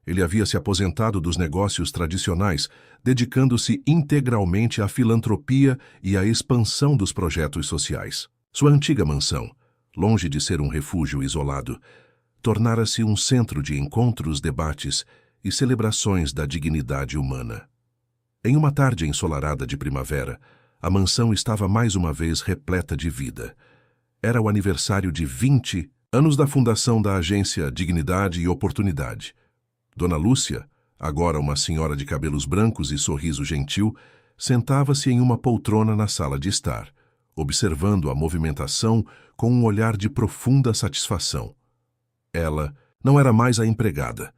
Ele havia se aposentado dos negócios tradicionais, dedicando-se integralmente à filantropia e à expansão dos projetos sociais. Sua antiga mansão, longe de ser um refúgio isolado, tornara-se um centro de encontros, debates e celebrações da dignidade humana. Em uma tarde ensolarada de primavera, a mansão estava mais uma vez repleta de vida. Era o aniversário de 20 anos da fundação da agência Dignidade e Oportunidade. Dona Lúcia, agora uma senhora de cabelos brancos e sorriso gentil, sentava-se em uma poltrona na sala de estar, observando a movimentação com um olhar de profunda satisfação. Ela não era mais a empregada,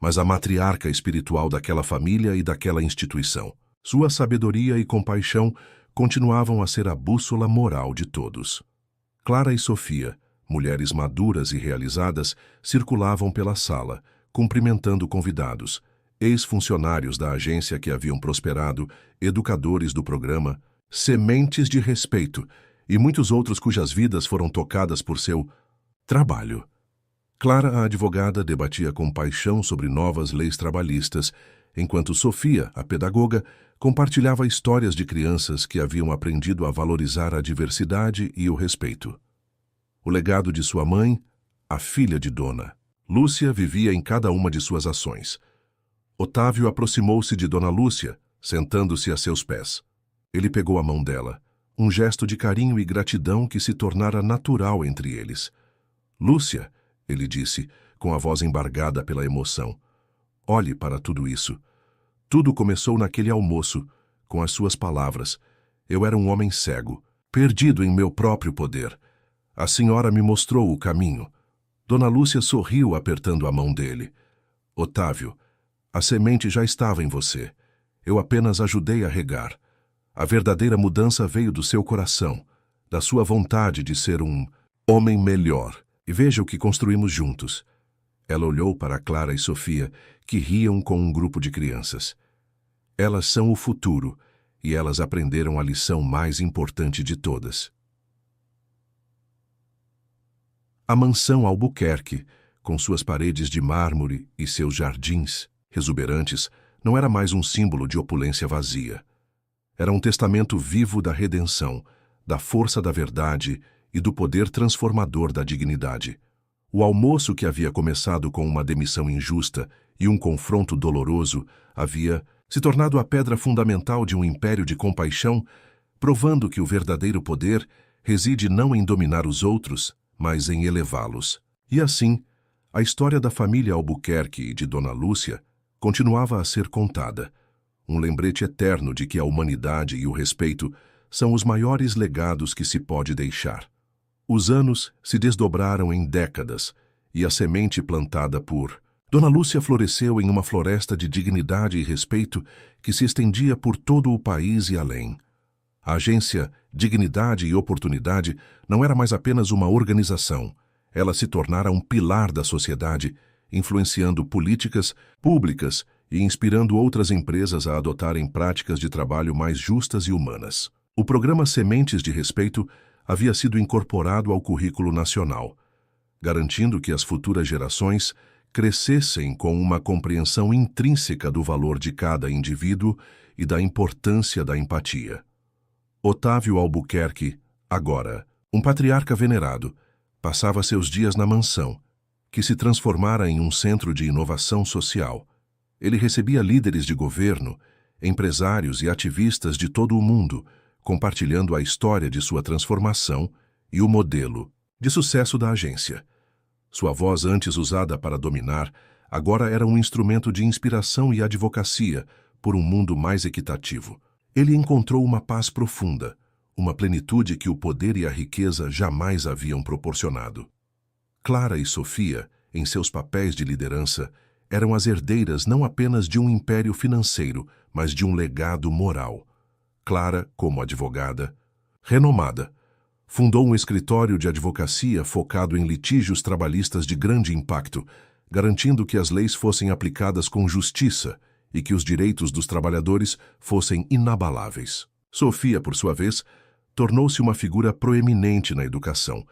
mas a matriarca espiritual daquela família e daquela instituição. Sua sabedoria e compaixão continuavam a ser a bússola moral de todos. Clara e Sofia, mulheres maduras e realizadas, circulavam pela sala, cumprimentando convidados, ex-funcionários da agência que haviam prosperado, educadores do programa, Sementes de Respeito e muitos outros cujas vidas foram tocadas por seu trabalho. Clara, a advogada, debatia com paixão sobre novas leis trabalhistas, enquanto Sofia, a pedagoga, compartilhava histórias de crianças que haviam aprendido a valorizar a diversidade e o respeito. O legado de sua mãe, a filha de Dona Lúcia, vivia em cada uma de suas ações. Otávio aproximou-se de Dona Lúcia, sentando-se a seus pés. Ele pegou a mão dela, um gesto de carinho e gratidão que se tornara natural entre eles. Lúcia, ele disse, com a voz embargada pela emoção, olhe para tudo isso. Tudo começou naquele almoço, com as suas palavras. Eu era um homem cego, perdido em meu próprio poder. A senhora me mostrou o caminho. Dona Lúcia sorriu apertando a mão dele. Otávio, a semente já estava em você. Eu apenas ajudei a regar. A verdadeira mudança veio do seu coração, da sua vontade de ser um homem melhor. E veja o que construímos juntos. Ela olhou para Clara e Sofia, que riam com um grupo de crianças. Elas são o futuro, e elas aprenderam a lição mais importante de todas. A mansão Albuquerque, com suas paredes de mármore e seus jardins exuberantes, não era mais um símbolo de opulência vazia. Era um testamento vivo da redenção, da força da verdade e do poder transformador da dignidade. O almoço, que havia começado com uma demissão injusta e um confronto doloroso, havia se tornado a pedra fundamental de um império de compaixão, provando que o verdadeiro poder reside não em dominar os outros, mas em elevá-los. E assim, a história da família Albuquerque e de Dona Lúcia continuava a ser contada, um lembrete eterno de que a humanidade e o respeito são os maiores legados que se pode deixar. Os anos se desdobraram em décadas, e a semente plantada por Dona Lúcia floresceu em uma floresta de dignidade e respeito que se estendia por todo o país e além. A agência Dignidade e Oportunidade não era mais apenas uma organização. Ela se tornara um pilar da sociedade, influenciando políticas públicas e inspirando outras empresas a adotarem práticas de trabalho mais justas e humanas. O programa Sementes de Respeito havia sido incorporado ao currículo nacional, garantindo que as futuras gerações crescessem com uma compreensão intrínseca do valor de cada indivíduo e da importância da empatia. Otávio Albuquerque, agora um patriarca venerado, passava seus dias na mansão, que se transformara em um centro de inovação social. Ele recebia líderes de governo, empresários e ativistas de todo o mundo, compartilhando a história de sua transformação e o modelo de sucesso da agência. Sua voz, antes usada para dominar, agora era um instrumento de inspiração e advocacia por um mundo mais equitativo. Ele encontrou uma paz profunda, uma plenitude que o poder e a riqueza jamais haviam proporcionado. Clara e Sofia, em seus papéis de liderança, eram as herdeiras não apenas de um império financeiro, mas de um legado moral. Clara, como advogada, renomada, fundou um escritório de advocacia focado em litígios trabalhistas de grande impacto, garantindo que as leis fossem aplicadas com justiça e que os direitos dos trabalhadores fossem inabaláveis. Sofia, por sua vez, tornou-se uma figura proeminente na educação,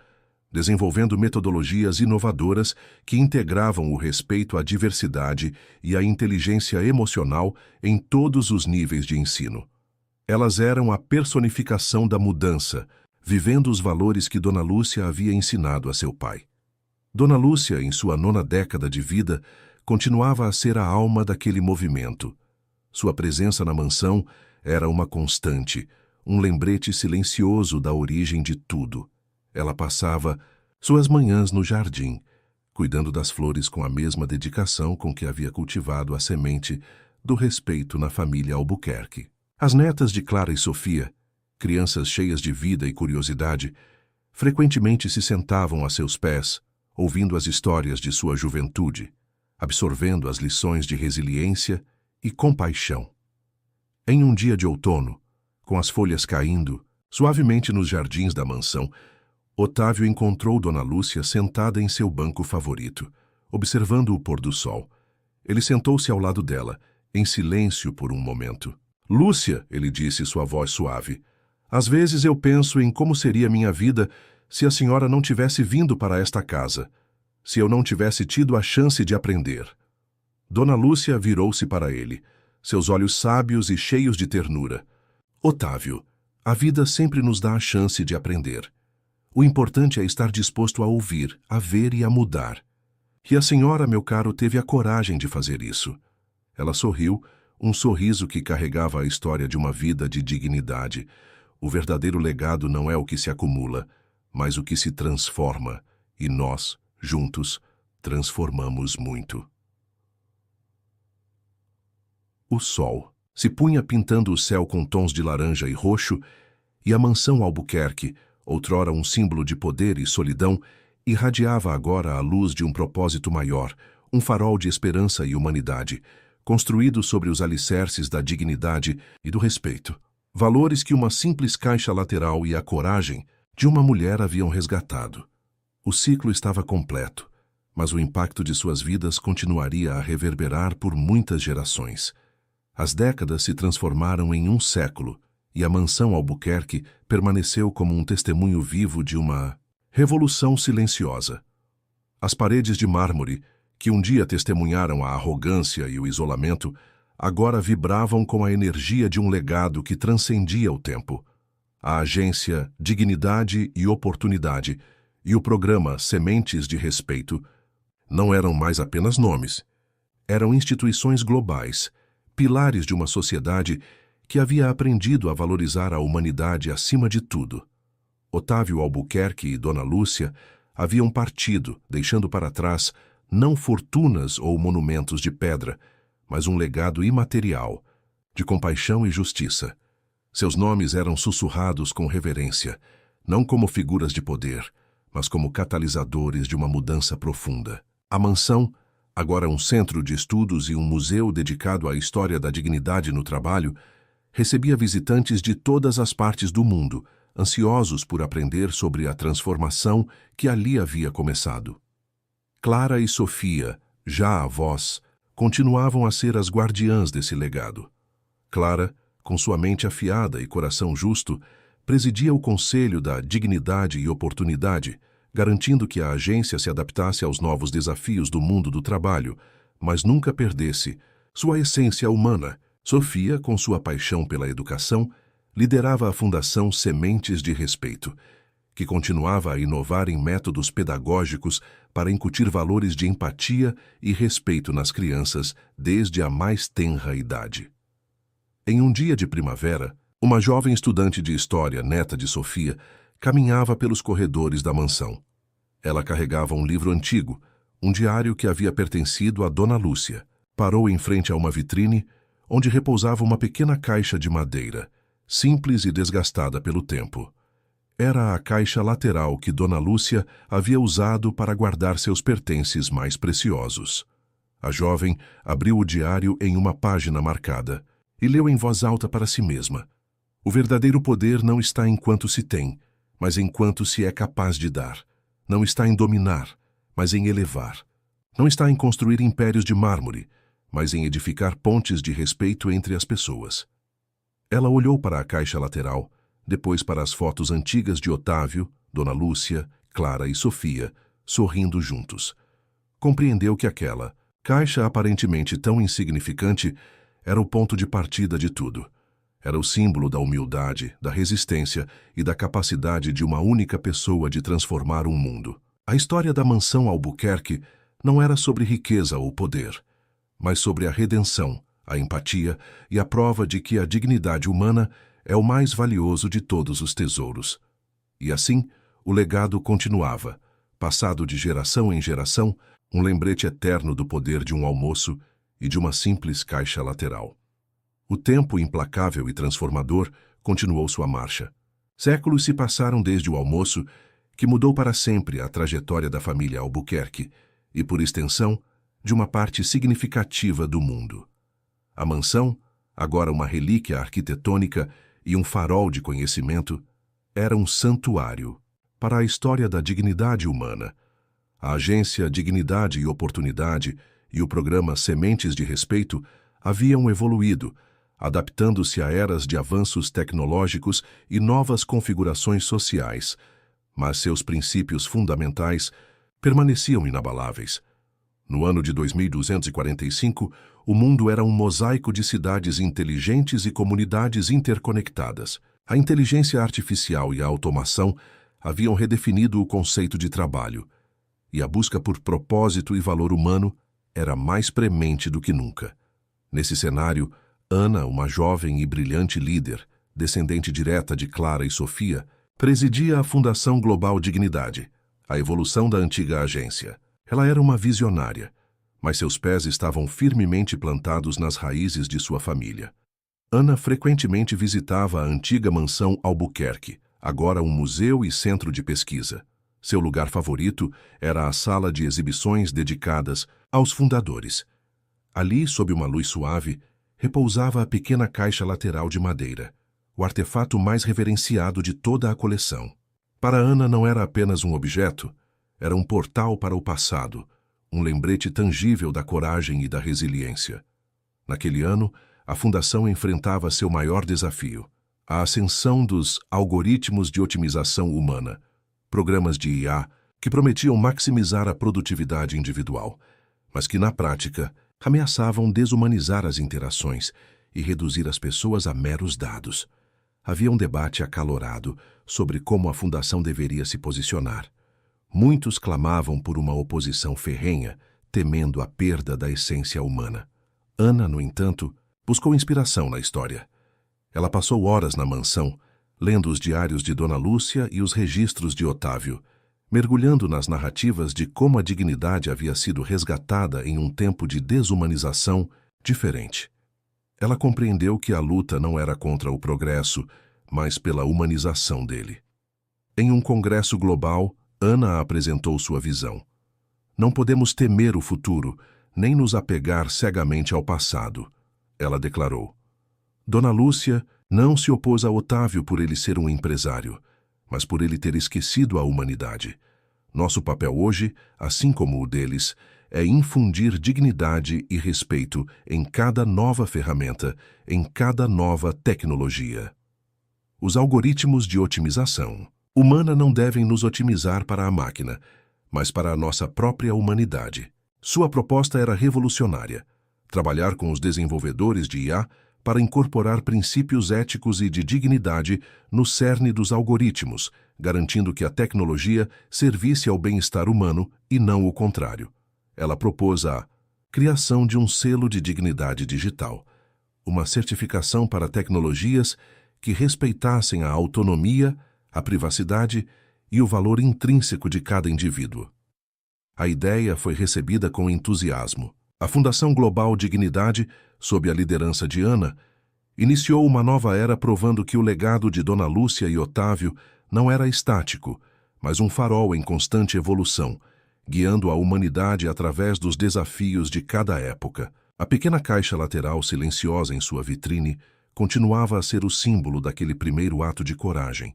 desenvolvendo metodologias inovadoras que integravam o respeito à diversidade e à inteligência emocional em todos os níveis de ensino. Elas eram a personificação da mudança, vivendo os valores que Dona Lúcia havia ensinado a seu pai. Dona Lúcia, em sua 9ª década de vida, continuava a ser a alma daquele movimento. Sua presença na mansão era uma constante, um lembrete silencioso da origem de tudo. Ela passava suas manhãs no jardim, cuidando das flores com a mesma dedicação com que havia cultivado a semente do respeito na família Albuquerque. As netas de Clara e Sofia, crianças cheias de vida e curiosidade, frequentemente se sentavam a seus pés, ouvindo as histórias de sua juventude, absorvendo as lições de resiliência e compaixão. Em um dia de outono, com as folhas caindo suavemente nos jardins da mansão, Otávio encontrou Dona Lúcia sentada em seu banco favorito, observando o pôr do sol. Ele sentou-se ao lado dela, em silêncio por um momento. "Lúcia", ele disse, sua voz suave, "às vezes eu penso em como seria minha vida se a senhora não tivesse vindo para esta casa, se eu não tivesse tido a chance de aprender." Dona Lúcia virou-se para ele, seus olhos sábios e cheios de ternura. "Otávio, a vida sempre nos dá a chance de aprender. O importante é estar disposto a ouvir, a ver e a mudar. E a senhora, meu caro, teve a coragem de fazer isso." Ela sorriu, um sorriso que carregava a história de uma vida de dignidade. O verdadeiro legado não é o que se acumula, mas o que se transforma, e nós, juntos, transformamos muito. O sol se punha pintando o céu com tons de laranja e roxo, e a mansão Albuquerque, outrora um símbolo de poder e solidão, irradiava agora a luz de um propósito maior, um farol de esperança e humanidade, construído sobre os alicerces da dignidade e do respeito. Valores que uma simples caixa lateral e a coragem de uma mulher haviam resgatado. O ciclo estava completo, mas o impacto de suas vidas continuaria a reverberar por muitas gerações. As décadas se transformaram em um século, e a mansão Albuquerque permaneceu como um testemunho vivo de uma revolução silenciosa. As paredes de mármore, que um dia testemunharam a arrogância e o isolamento, agora vibravam com a energia de um legado que transcendia o tempo. A agência Dignidade e Oportunidade e o programa Sementes de Respeito não eram mais apenas nomes. Eram instituições globais, pilares de uma sociedade que havia aprendido a valorizar a humanidade acima de tudo. Otávio Albuquerque e Dona Lúcia haviam partido, deixando para trás não fortunas ou monumentos de pedra, mas um legado imaterial, de compaixão e justiça. Seus nomes eram sussurrados com reverência, não como figuras de poder, mas como catalisadores de uma mudança profunda. A mansão, agora um centro de estudos e um museu dedicado à história da dignidade no trabalho, recebia visitantes de todas as partes do mundo, ansiosos por aprender sobre a transformação que ali havia começado. Clara e Sofia, já avós, continuavam a ser as guardiãs desse legado. Clara, com sua mente afiada e coração justo, presidia o Conselho da Dignidade e Oportunidade, garantindo que a agência se adaptasse aos novos desafios do mundo do trabalho, mas nunca perdesse sua essência humana. Sofia, com sua paixão pela educação, liderava a Fundação Sementes de Respeito, que continuava a inovar em métodos pedagógicos para incutir valores de empatia e respeito nas crianças desde a mais tenra idade. Em um dia de primavera, uma jovem estudante de história, neta de Sofia, caminhava pelos corredores da mansão. Ela carregava um livro antigo, um diário que havia pertencido a Dona Lúcia. Parou em frente a uma vitrine, onde repousava uma pequena caixa de madeira, simples e desgastada pelo tempo. Era a caixa lateral que Dona Lúcia havia usado para guardar seus pertences mais preciosos. A jovem abriu o diário em uma página marcada e leu em voz alta para si mesma. O verdadeiro poder não está em quanto se tem, mas em quanto se é capaz de dar. Não está em dominar, mas em elevar. Não está em construir impérios de mármore, mas em edificar pontes de respeito entre as pessoas. Ela olhou para a caixa lateral, depois para as fotos antigas de Otávio, Dona Lúcia, Clara e Sofia, sorrindo juntos. Compreendeu que aquela caixa aparentemente tão insignificante era o ponto de partida de tudo. Era o símbolo da humildade, da resistência e da capacidade de uma única pessoa de transformar um mundo. A história da mansão Albuquerque não era sobre riqueza ou poder, mas sobre a redenção, a empatia e a prova de que a dignidade humana é o mais valioso de todos os tesouros. E assim, o legado continuava, passado de geração em geração, um lembrete eterno do poder de um almoço e de uma simples caixa lateral. O tempo implacável e transformador continuou sua marcha. Séculos se passaram desde o almoço, que mudou para sempre a trajetória da família Albuquerque e, por extensão, de uma parte significativa do mundo. A mansão, agora uma relíquia arquitetônica e um farol de conhecimento, era um santuário para a história da dignidade humana. A agência Dignidade e Oportunidade e o programa Sementes de Respeito haviam evoluído, adaptando-se a eras de avanços tecnológicos e novas configurações sociais, mas seus princípios fundamentais permaneciam inabaláveis. No ano de 2245, o mundo era um mosaico de cidades inteligentes e comunidades interconectadas. A inteligência artificial e a automação haviam redefinido o conceito de trabalho, e a busca por propósito e valor humano era mais premente do que nunca. Nesse cenário, Ana, uma jovem e brilhante líder, descendente direta de Clara e Sofia, presidia a Fundação Global Dignidade, a evolução da antiga agência. Ela era uma visionária, mas seus pés estavam firmemente plantados nas raízes de sua família. Ana frequentemente visitava a antiga mansão Albuquerque, agora um museu e centro de pesquisa. Seu lugar favorito era a sala de exibições dedicadas aos fundadores. Ali, sob uma luz suave, repousava a pequena caixa lateral de madeira, o artefato mais reverenciado de toda a coleção. Para Ana não era apenas um objeto, era um portal para o passado, um lembrete tangível da coragem e da resiliência. Naquele ano, a Fundação enfrentava seu maior desafio, a ascensão dos algoritmos de otimização humana, programas de IA que prometiam maximizar a produtividade individual, mas que, na prática, ameaçavam desumanizar as interações e reduzir as pessoas a meros dados. Havia um debate acalorado sobre como a Fundação deveria se posicionar. Muitos clamavam por uma oposição ferrenha, temendo a perda da essência humana. Ana, no entanto, buscou inspiração na história. Ela passou horas na mansão, lendo os diários de Dona Lúcia e os registros de Otávio, mergulhando nas narrativas de como a dignidade havia sido resgatada em um tempo de desumanização diferente. Ela compreendeu que a luta não era contra o progresso, mas pela humanização dele. Em um congresso global, Ana apresentou sua visão. Não podemos temer o futuro, nem nos apegar cegamente ao passado, ela declarou. Dona Lúcia não se opôs a Otávio por ele ser um empresário, mas por ele ter esquecido a humanidade. Nosso papel hoje, assim como o deles, é infundir dignidade e respeito em cada nova ferramenta, em cada nova tecnologia. Os algoritmos de otimização humana não devem nos otimizar para a máquina, mas para a nossa própria humanidade. Sua proposta era revolucionária: trabalhar com os desenvolvedores de IA para incorporar princípios éticos e de dignidade no cerne dos algoritmos, garantindo que a tecnologia servisse ao bem-estar humano e não o contrário. Ela propôs a criação de um selo de dignidade digital, uma certificação para tecnologias que respeitassem a autonomia, a privacidade e o valor intrínseco de cada indivíduo. A ideia foi recebida com entusiasmo. A Fundação Global Dignidade, sob a liderança de Ana, iniciou uma nova era provando que o legado de Dona Lúcia e Otávio não era estático, mas um farol em constante evolução, guiando a humanidade através dos desafios de cada época. A pequena caixa lateral silenciosa em sua vitrine continuava a ser o símbolo daquele primeiro ato de coragem,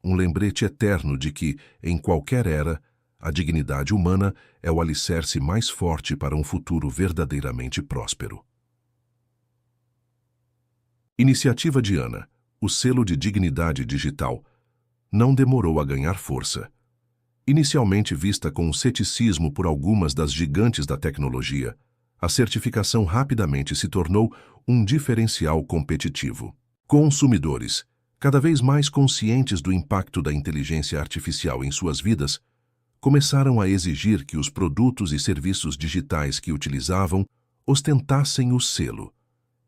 um lembrete eterno de que, em qualquer era, a dignidade humana é o alicerce mais forte para um futuro verdadeiramente próspero. Iniciativa de Ana, o selo de dignidade digital, não demorou a ganhar força. Inicialmente vista com ceticismo por algumas das gigantes da tecnologia, a certificação rapidamente se tornou um diferencial competitivo. Consumidores, cada vez mais conscientes do impacto da inteligência artificial em suas vidas, começaram a exigir que os produtos e serviços digitais que utilizavam ostentassem o selo.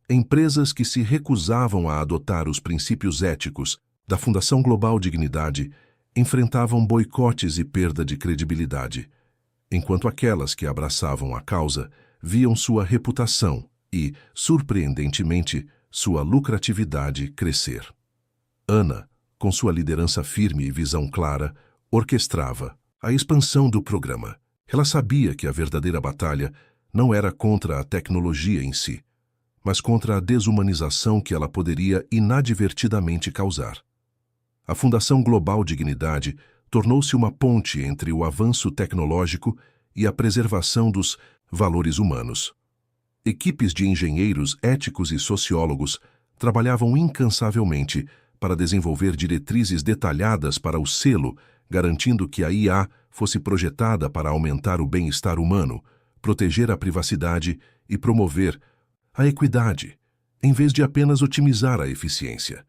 Empresas que se recusavam a adotar os princípios éticos da Fundação Global Dignidade enfrentavam boicotes e perda de credibilidade, enquanto aquelas que abraçavam a causa viam sua reputação e, surpreendentemente, sua lucratividade crescer. Ana, com sua liderança firme e visão clara, orquestrava a expansão do programa. Ela sabia que a verdadeira batalha não era contra a tecnologia em si, mas contra a desumanização que ela poderia inadvertidamente causar. A Fundação Global Dignidade tornou-se uma ponte entre o avanço tecnológico e a preservação dos valores humanos. Equipes de engenheiros éticos e sociólogos trabalhavam incansavelmente para desenvolver diretrizes detalhadas para o selo, garantindo que a IA fosse projetada para aumentar o bem-estar humano, proteger a privacidade e promover a equidade, em vez de apenas otimizar a eficiência.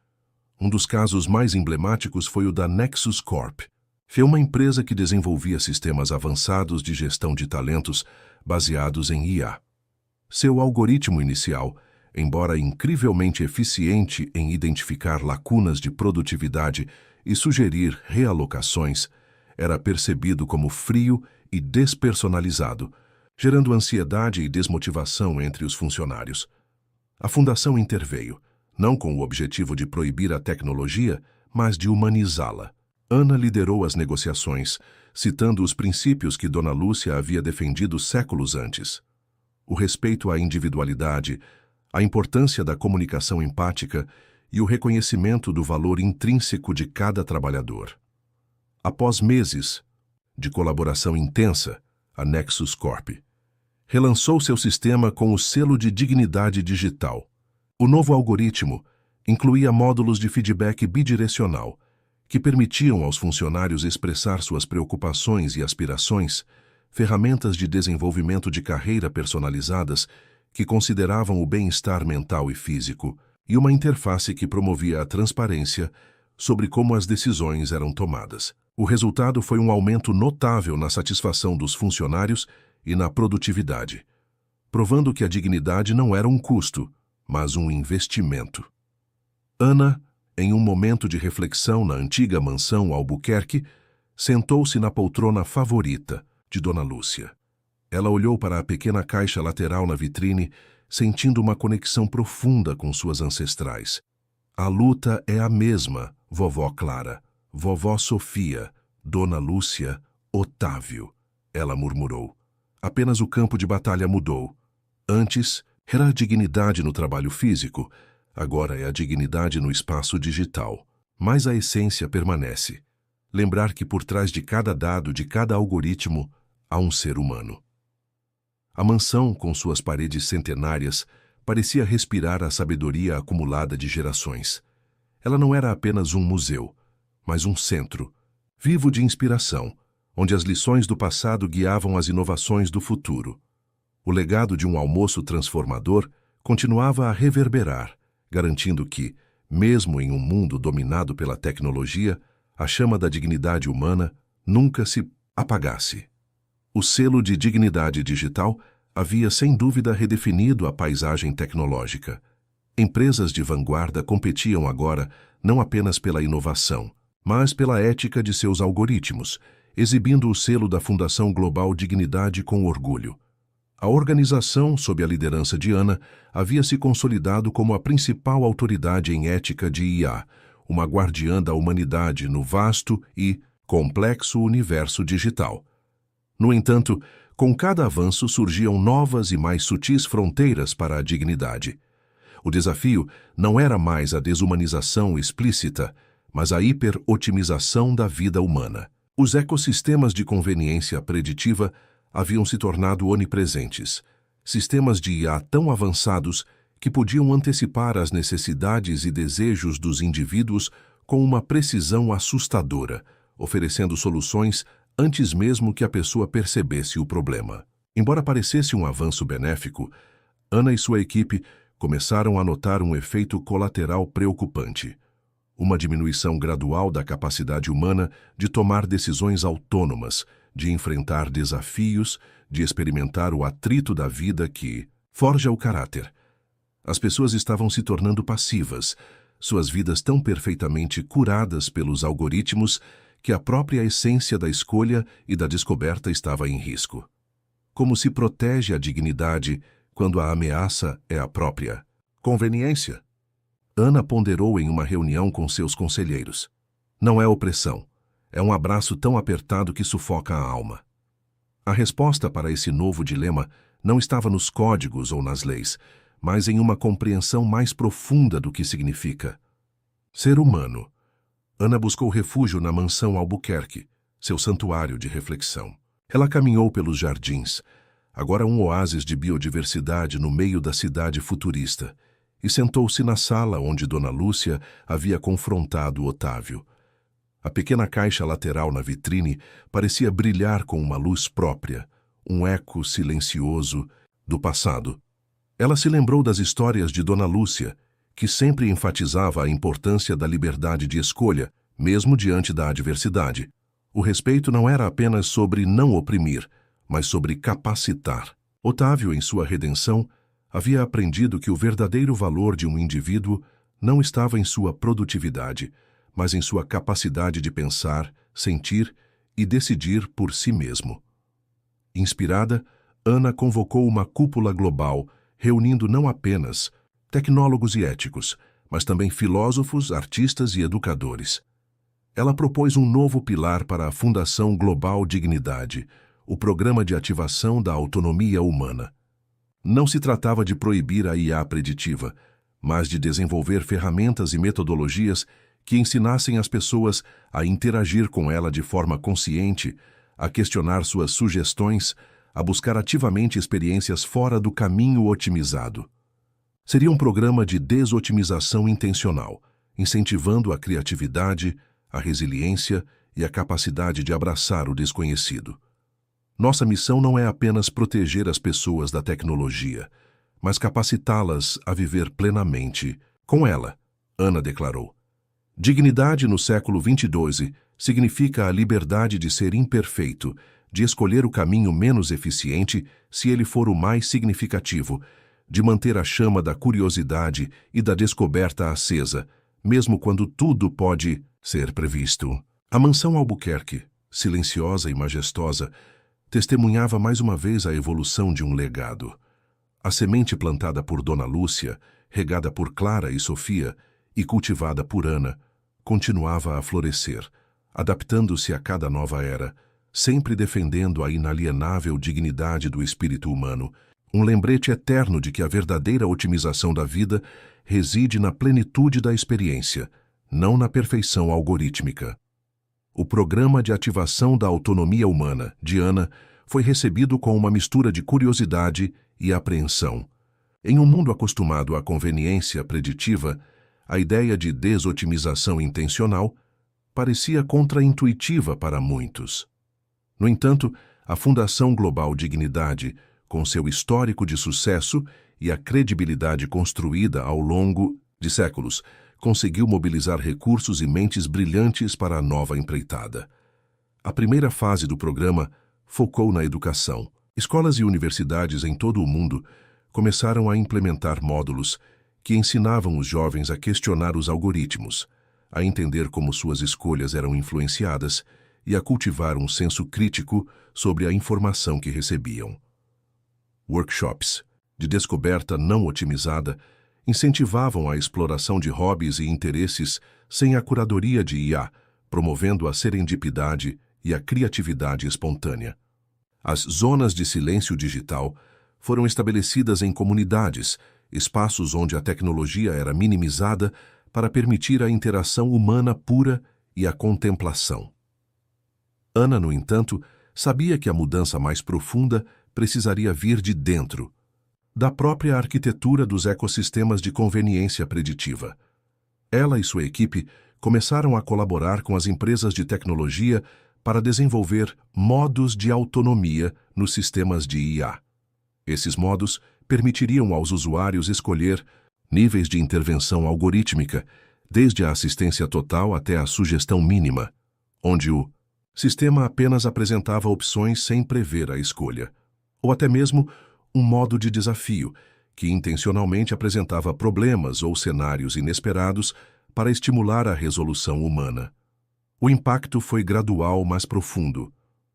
Um dos casos mais emblemáticos foi o da Nexus Corp. Foi uma empresa que desenvolvia sistemas avançados de gestão de talentos baseados em IA. Seu algoritmo inicial, embora incrivelmente eficiente em identificar lacunas de produtividade e sugerir realocações, era percebido como frio e despersonalizado, gerando ansiedade e desmotivação entre os funcionários. A fundação interveio, não com o objetivo de proibir a tecnologia, mas de humanizá-la. Ana liderou as negociações, citando os princípios que Dona Lúcia havia defendido séculos antes. O respeito à individualidade, a importância da comunicação empática e o reconhecimento do valor intrínseco de cada trabalhador. Após meses de colaboração intensa, a Nexus Corp relançou seu sistema com o selo de dignidade digital. O novo algoritmo incluía módulos de feedback bidirecional, que permitiam aos funcionários expressar suas preocupações e aspirações, ferramentas de desenvolvimento de carreira personalizadas que consideravam o bem-estar mental e físico, e uma interface que promovia a transparência sobre como as decisões eram tomadas. O resultado foi um aumento notável na satisfação dos funcionários e na produtividade, provando que a dignidade não era um custo, mas um investimento. Ana, em um momento de reflexão na antiga mansão Albuquerque, sentou-se na poltrona favorita de Dona Lúcia. Ela olhou para a pequena caixa lateral na vitrine, sentindo uma conexão profunda com suas ancestrais. A luta é a mesma, vovó Clara, vovó Sofia, Dona Lúcia, Otávio, ela murmurou. Apenas o campo de batalha mudou. Antes, era a dignidade no trabalho físico, agora é a dignidade no espaço digital. Mas a essência permanece. Lembrar que por trás de cada dado, de cada algoritmo, há um ser humano. A mansão, com suas paredes centenárias, parecia respirar a sabedoria acumulada de gerações. Ela não era apenas um museu, mas um centro, vivo de inspiração, onde as lições do passado guiavam as inovações do futuro. O legado de um almoço transformador continuava a reverberar, garantindo que, mesmo em um mundo dominado pela tecnologia, a chama da dignidade humana nunca se apagasse. O selo de dignidade digital havia sem dúvida redefinido a paisagem tecnológica. Empresas de vanguarda competiam agora não apenas pela inovação, mas pela ética de seus algoritmos, exibindo o selo da Fundação Global Dignidade com orgulho. A organização, sob a liderança de Ana, havia se consolidado como a principal autoridade em ética de IA, uma guardiã da humanidade no vasto e complexo universo digital. No entanto, com cada avanço surgiam novas e mais sutis fronteiras para a dignidade. O desafio não era mais a desumanização explícita, mas a hiperotimização da vida humana. Os ecossistemas de conveniência preditiva haviam se tornado onipresentes, sistemas de IA tão avançados que podiam antecipar as necessidades e desejos dos indivíduos com uma precisão assustadora, oferecendo soluções antes mesmo que a pessoa percebesse o problema. Embora parecesse um avanço benéfico, Ana e sua equipe começaram a notar um efeito colateral preocupante. Uma diminuição gradual da capacidade humana de tomar decisões autônomas, de enfrentar desafios, de experimentar o atrito da vida que forja o caráter. As pessoas estavam se tornando passivas, suas vidas tão perfeitamente curadas pelos algoritmos que a própria essência da escolha e da descoberta estava em risco. Como se protege a dignidade quando a ameaça é a própria conveniência? Ana ponderou em uma reunião com seus conselheiros. Não é opressão, é um abraço tão apertado que sufoca a alma. A resposta para esse novo dilema não estava nos códigos ou nas leis, mas em uma compreensão mais profunda do que significa ser humano. Ana buscou refúgio na mansão Albuquerque, seu santuário de reflexão. Ela caminhou pelos jardins, agora um oásis de biodiversidade no meio da cidade futurista, e sentou-se na sala onde Dona Lúcia havia confrontado Otávio. A pequena caixa lateral na vitrine parecia brilhar com uma luz própria, um eco silencioso do passado. Ela se lembrou das histórias de Dona Lúcia, que sempre enfatizava a importância da liberdade de escolha, mesmo diante da adversidade. O respeito não era apenas sobre não oprimir, mas sobre capacitar. Otávio, em sua redenção, havia aprendido que o verdadeiro valor de um indivíduo não estava em sua produtividade, mas em sua capacidade de pensar, sentir e decidir por si mesmo. Inspirada, Ana convocou uma cúpula global, reunindo não apenas tecnólogos e éticos, mas também filósofos, artistas e educadores. Ela propôs um novo pilar para a Fundação Global Dignidade, o Programa de Ativação da Autonomia Humana. Não se tratava de proibir a IA preditiva, mas de desenvolver ferramentas e metodologias que ensinassem as pessoas a interagir com ela de forma consciente, a questionar suas sugestões, a buscar ativamente experiências fora do caminho otimizado. Seria um programa de desotimização intencional, incentivando a criatividade, a resiliência e a capacidade de abraçar o desconhecido. Nossa missão não é apenas proteger as pessoas da tecnologia, mas capacitá-las a viver plenamente com ela, Ana declarou. Dignidade no século XXII significa a liberdade de ser imperfeito, de escolher o caminho menos eficiente se ele for o mais significativo, de manter a chama da curiosidade e da descoberta acesa, mesmo quando tudo pode ser previsto. A mansão Albuquerque, silenciosa e majestosa, testemunhava mais uma vez a evolução de um legado. A semente plantada por Dona Lúcia, regada por Clara e Sofia e cultivada por Ana, continuava a florescer, adaptando-se a cada nova era, sempre defendendo a inalienável dignidade do espírito humano, um lembrete eterno de que a verdadeira otimização da vida reside na plenitude da experiência, não na perfeição algorítmica. O Programa de Ativação da Autonomia Humana, de Ana, foi recebido com uma mistura de curiosidade e apreensão. Em um mundo acostumado à conveniência preditiva, a ideia de desotimização intencional parecia contraintuitiva para muitos. No entanto, a Fundação Global Dignidade, com seu histórico de sucesso e a credibilidade construída ao longo de séculos, conseguiu mobilizar recursos e mentes brilhantes para a nova empreitada. A primeira fase do programa focou na educação. Escolas e universidades em todo o mundo começaram a implementar módulos que ensinavam os jovens a questionar os algoritmos, a entender como suas escolhas eram influenciadas e a cultivar um senso crítico sobre a informação que recebiam. Workshops de descoberta não otimizada incentivavam a exploração de hobbies e interesses sem a curadoria de IA, promovendo a serendipidade e a criatividade espontânea. As zonas de silêncio digital foram estabelecidas em comunidades, espaços onde a tecnologia era minimizada para permitir a interação humana pura e a contemplação. Ana, no entanto, sabia que a mudança mais profunda precisaria vir de dentro, da própria arquitetura dos ecossistemas de conveniência preditiva. Ela e sua equipe começaram a colaborar com as empresas de tecnologia para desenvolver modos de autonomia nos sistemas de IA. Esses modos permitiriam aos usuários escolher níveis de intervenção algorítmica, desde a assistência total até a sugestão mínima, onde o Sistema apenas apresentava opções sem prever a escolha, ou até mesmo um modo de desafio, que intencionalmente apresentava problemas ou cenários inesperados para estimular a resolução humana. O impacto foi gradual, mas profundo.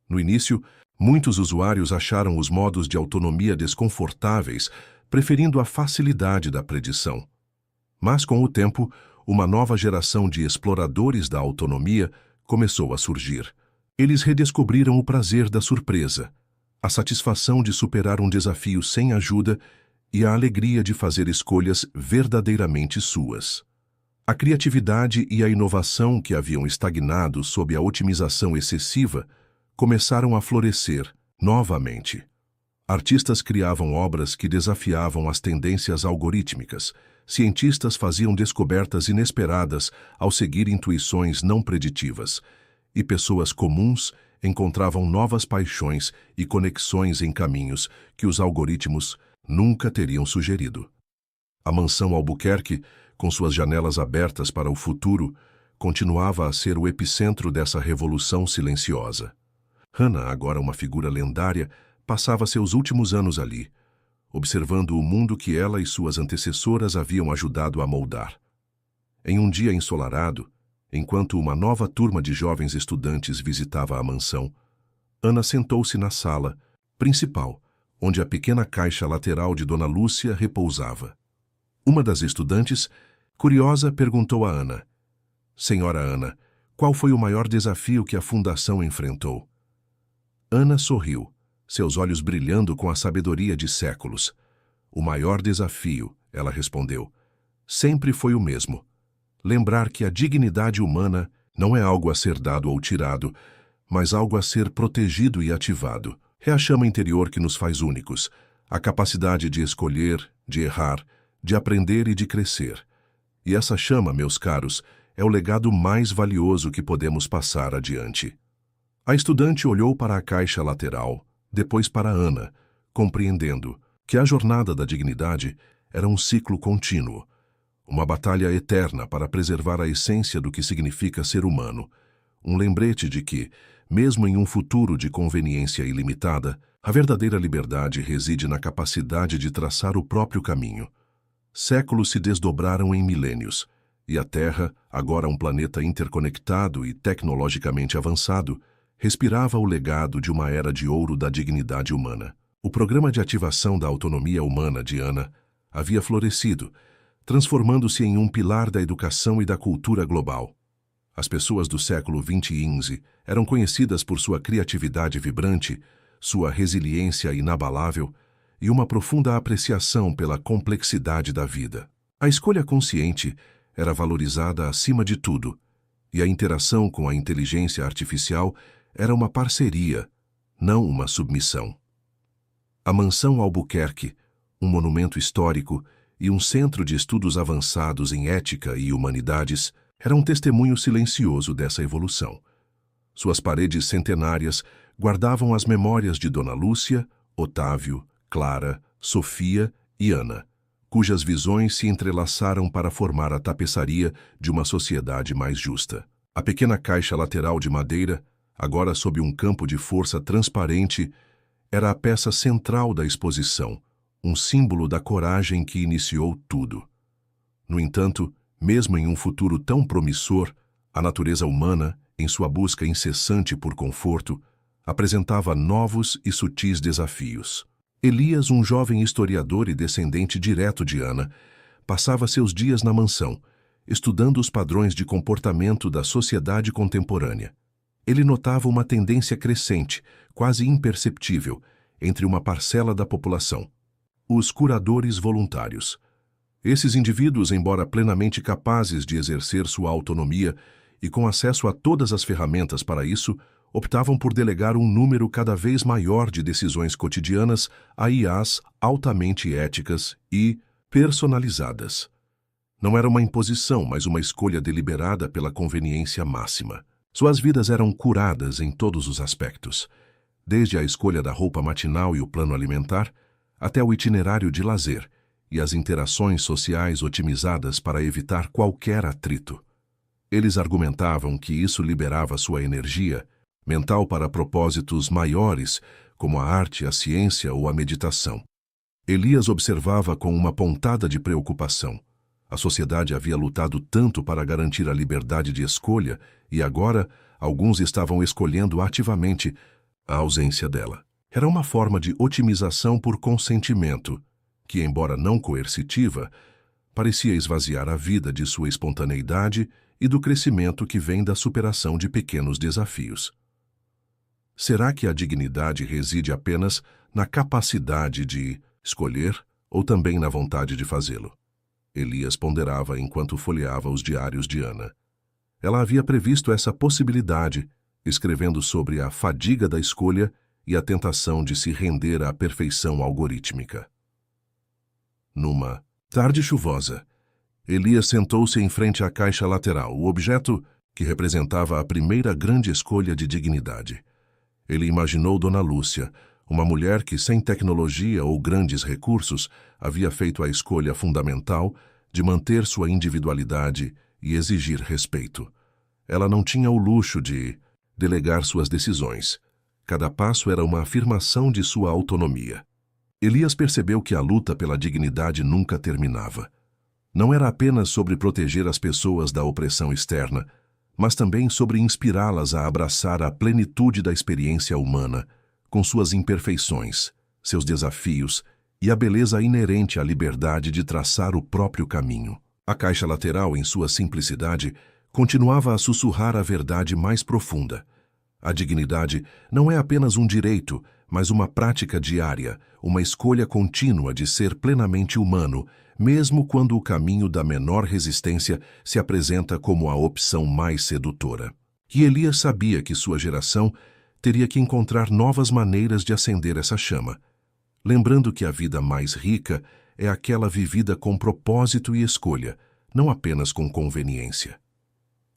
No início, muitos usuários acharam os modos de autonomia desconfortáveis, preferindo a facilidade da predição. Mas, com o tempo, uma nova geração de exploradores da autonomia começou a surgir. Eles redescobriram o prazer da surpresa, a satisfação de superar um desafio sem ajuda e a alegria de fazer escolhas verdadeiramente suas. A criatividade e a inovação que haviam estagnado sob a otimização excessiva começaram a florescer novamente. Artistas criavam obras que desafiavam as tendências algorítmicas, cientistas faziam descobertas inesperadas ao seguir intuições não preditivas, e pessoas comuns encontravam novas paixões e conexões em caminhos que os algoritmos nunca teriam sugerido. A mansão Albuquerque, com suas janelas abertas para o futuro, continuava a ser o epicentro dessa revolução silenciosa. Hannah, agora uma figura lendária, passava seus últimos anos ali, observando o mundo que ela e suas antecessoras haviam ajudado a moldar. Em um dia ensolarado, enquanto uma nova turma de jovens estudantes visitava a mansão, Ana sentou-se na sala principal, onde a pequena caixa lateral de Dona Lúcia repousava. Uma das estudantes, curiosa, perguntou a Ana: "Senhora Ana, qual foi o maior desafio que a Fundação enfrentou?" Ana sorriu, seus olhos brilhando com a sabedoria de séculos. "O maior desafio", ela respondeu, "sempre foi o mesmo. Lembrar que a dignidade humana não é algo a ser dado ou tirado, mas algo a ser protegido e ativado. É a chama interior que nos faz únicos, a capacidade de escolher, de errar, de aprender e de crescer. E essa chama, meus caros, é o legado mais valioso que podemos passar adiante." A estudante olhou para a caixa lateral, depois para Ana, compreendendo que a jornada da dignidade era um ciclo contínuo, uma batalha eterna para preservar a essência do que significa ser humano, um lembrete de que, mesmo em um futuro de conveniência ilimitada, a verdadeira liberdade reside na capacidade de traçar o próprio caminho. Séculos se desdobraram em milênios, e a Terra, agora um planeta interconectado e tecnologicamente avançado, respirava o legado de uma era de ouro da dignidade humana. O programa de ativação da autonomia humana de Ana havia florescido, transformando-se em um pilar da educação e da cultura global. As pessoas do século XX eram conhecidas por sua criatividade vibrante, sua resiliência inabalável e uma profunda apreciação pela complexidade da vida. A escolha consciente era valorizada acima de tudo, e a interação com a inteligência artificial era uma parceria, não uma submissão. A mansão Albuquerque, um monumento histórico e um centro de estudos avançados em ética e humanidades, era um testemunho silencioso dessa evolução. Suas paredes centenárias guardavam as memórias de Dona Lúcia, Otávio, Clara, Sofia e Ana, cujas visões se entrelaçaram para formar a tapeçaria de uma sociedade mais justa. A pequena caixa lateral de madeira, agora sob um campo de força transparente, era a peça central da exposição, um símbolo da coragem que iniciou tudo. No entanto, mesmo em um futuro tão promissor, a natureza humana, em sua busca incessante por conforto, apresentava novos e sutis desafios. Elias, um jovem historiador e descendente direto de Ana, passava seus dias na mansão, estudando os padrões de comportamento da sociedade contemporânea. Ele notava uma tendência crescente, quase imperceptível, entre uma parcela da população: os curadores voluntários. Esses indivíduos, embora plenamente capazes de exercer sua autonomia e com acesso a todas as ferramentas para isso, optavam por delegar um número cada vez maior de decisões cotidianas a IAs altamente éticas e personalizadas. Não era uma imposição, mas uma escolha deliberada pela conveniência máxima. Suas vidas eram curadas em todos os aspectos, desde a escolha da roupa matinal e o plano alimentar, até o itinerário de lazer e as interações sociais otimizadas para evitar qualquer atrito. Eles argumentavam que isso liberava sua energia mental para propósitos maiores, como a arte, a ciência ou a meditação. Elias observava com uma pontada de preocupação. A sociedade havia lutado tanto para garantir a liberdade de escolha e agora alguns estavam escolhendo ativamente a ausência dela. Era uma forma de otimização por consentimento, que, embora não coercitiva, parecia esvaziar a vida de sua espontaneidade e do crescimento que vem da superação de pequenos desafios. Será que a dignidade reside apenas na capacidade de escolher ou também na vontade de fazê-lo? Elias ponderava enquanto folheava os diários de Ana. Ela havia previsto essa possibilidade, escrevendo sobre a fadiga da escolha e a tentação de se render à perfeição algorítmica. Numa tarde chuvosa, Elias sentou-se em frente à caixa lateral, o objeto que representava a primeira grande escolha de dignidade. Ele imaginou Dona Lúcia, uma mulher que, sem tecnologia ou grandes recursos, havia feito a escolha fundamental de manter sua individualidade e exigir respeito. Ela não tinha o luxo de delegar suas decisões. Cada passo era uma afirmação de sua autonomia. Elias percebeu que a luta pela dignidade nunca terminava. Não era apenas sobre proteger as pessoas da opressão externa, mas também sobre inspirá-las a abraçar a plenitude da experiência humana, com suas imperfeições, seus desafios e a beleza inerente à liberdade de traçar o próprio caminho. A caixa lateral, em sua simplicidade, continuava a sussurrar a verdade mais profunda. A dignidade não é apenas um direito, mas uma prática diária, uma escolha contínua de ser plenamente humano, mesmo quando o caminho da menor resistência se apresenta como a opção mais sedutora. E Elias sabia que sua geração teria que encontrar novas maneiras de acender essa chama, lembrando que a vida mais rica é aquela vivida com propósito e escolha, não apenas com conveniência.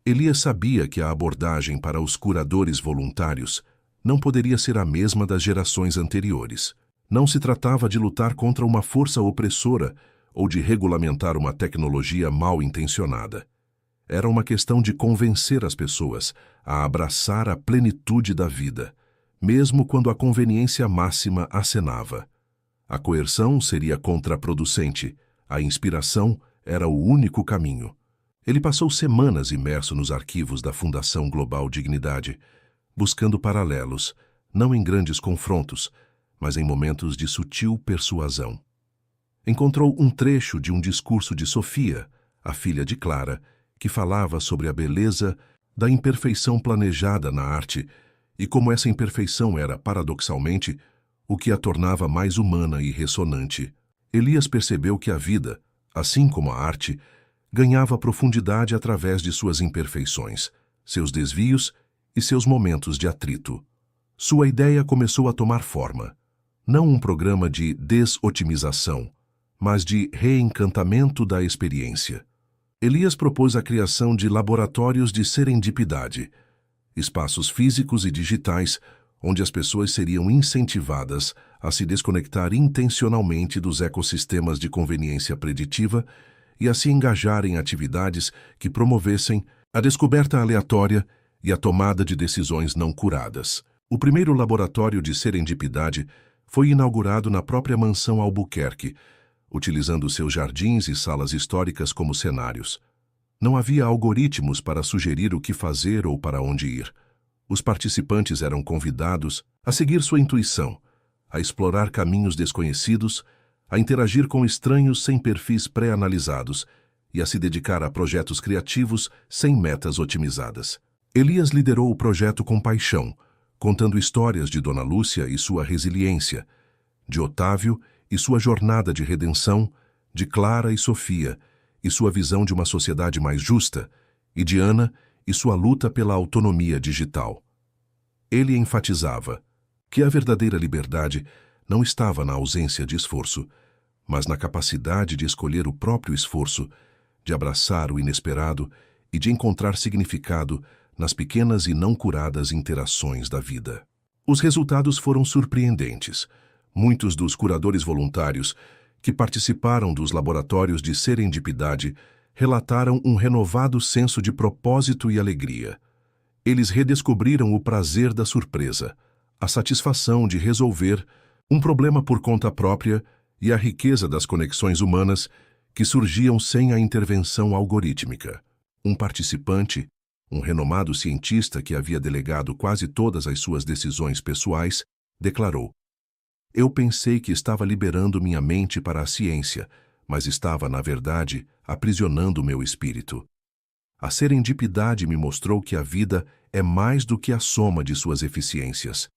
Elias sabia que a abordagem para os curadores voluntários não poderia ser a mesma das gerações anteriores. Não se tratava de lutar contra uma força opressora ou de regulamentar uma tecnologia mal intencionada. Era uma questão de convencer as pessoas a abraçar a plenitude da vida, mesmo quando a conveniência máxima acenava. A coerção seria contraproducente, a inspiração era o único caminho. Ele passou semanas imerso nos arquivos da Fundação Global Dignidade, buscando paralelos, não em grandes confrontos, mas em momentos de sutil persuasão. Encontrou um trecho de um discurso de Sofia, a filha de Clara, que falava sobre a beleza da imperfeição planejada na arte e como essa imperfeição era, paradoxalmente, o que a tornava mais humana e ressonante. Elias percebeu que a vida, assim como a arte, ganhava profundidade através de suas imperfeições, seus desvios e seus momentos de atrito. Sua ideia começou a tomar forma. Não um programa de desotimização, mas de reencantamento da experiência. Elias propôs a criação de laboratórios de serendipidade, espaços físicos e digitais onde as pessoas seriam incentivadas a se desconectar intencionalmente dos ecossistemas de conveniência preditiva e a se engajar em atividades que promovessem a descoberta aleatória e a tomada de decisões não curadas. O primeiro laboratório de serendipidade foi inaugurado na própria mansão Albuquerque, utilizando seus jardins e salas históricas como cenários. Não havia algoritmos para sugerir o que fazer ou para onde ir. Os participantes eram convidados a seguir sua intuição, a explorar caminhos desconhecidos, a interagir com estranhos sem perfis pré-analisados e a se dedicar a projetos criativos sem metas otimizadas. Elias liderou o projeto com paixão, contando histórias de Dona Lúcia e sua resiliência, de Otávio e sua jornada de redenção, de Clara e Sofia e sua visão de uma sociedade mais justa, e de Ana e sua luta pela autonomia digital. Ele enfatizava que a verdadeira liberdade não estava na ausência de esforço, mas na capacidade de escolher o próprio esforço, de abraçar o inesperado e de encontrar significado nas pequenas e não curadas interações da vida. Os resultados foram surpreendentes. Muitos dos curadores voluntários que participaram dos laboratórios de serendipidade relataram um renovado senso de propósito e alegria. Eles redescobriram o prazer da surpresa, a satisfação de resolver um problema por conta própria e a riqueza das conexões humanas que surgiam sem a intervenção algorítmica. Um participante, um renomado cientista que havia delegado quase todas as suas decisões pessoais, declarou: "Eu pensei que estava liberando minha mente para a ciência, mas estava, na verdade, aprisionando meu espírito. A serendipidade me mostrou que a vida é mais do que a soma de suas eficiências."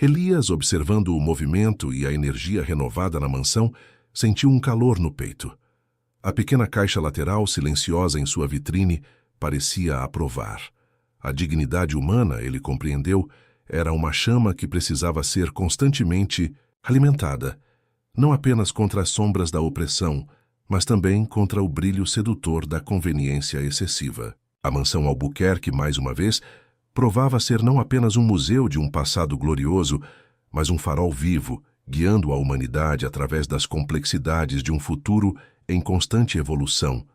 Elias, observando o movimento e a energia renovada na mansão, sentiu um calor no peito. A pequena caixa lateral, silenciosa em sua vitrine, parecia aprovar. A dignidade humana, ele compreendeu, era uma chama que precisava ser constantemente alimentada, não apenas contra as sombras da opressão, mas também contra o brilho sedutor da conveniência excessiva. A mansão Albuquerque, mais uma vez, provava ser não apenas um museu de um passado glorioso, mas um farol vivo, guiando a humanidade através das complexidades de um futuro em constante evolução,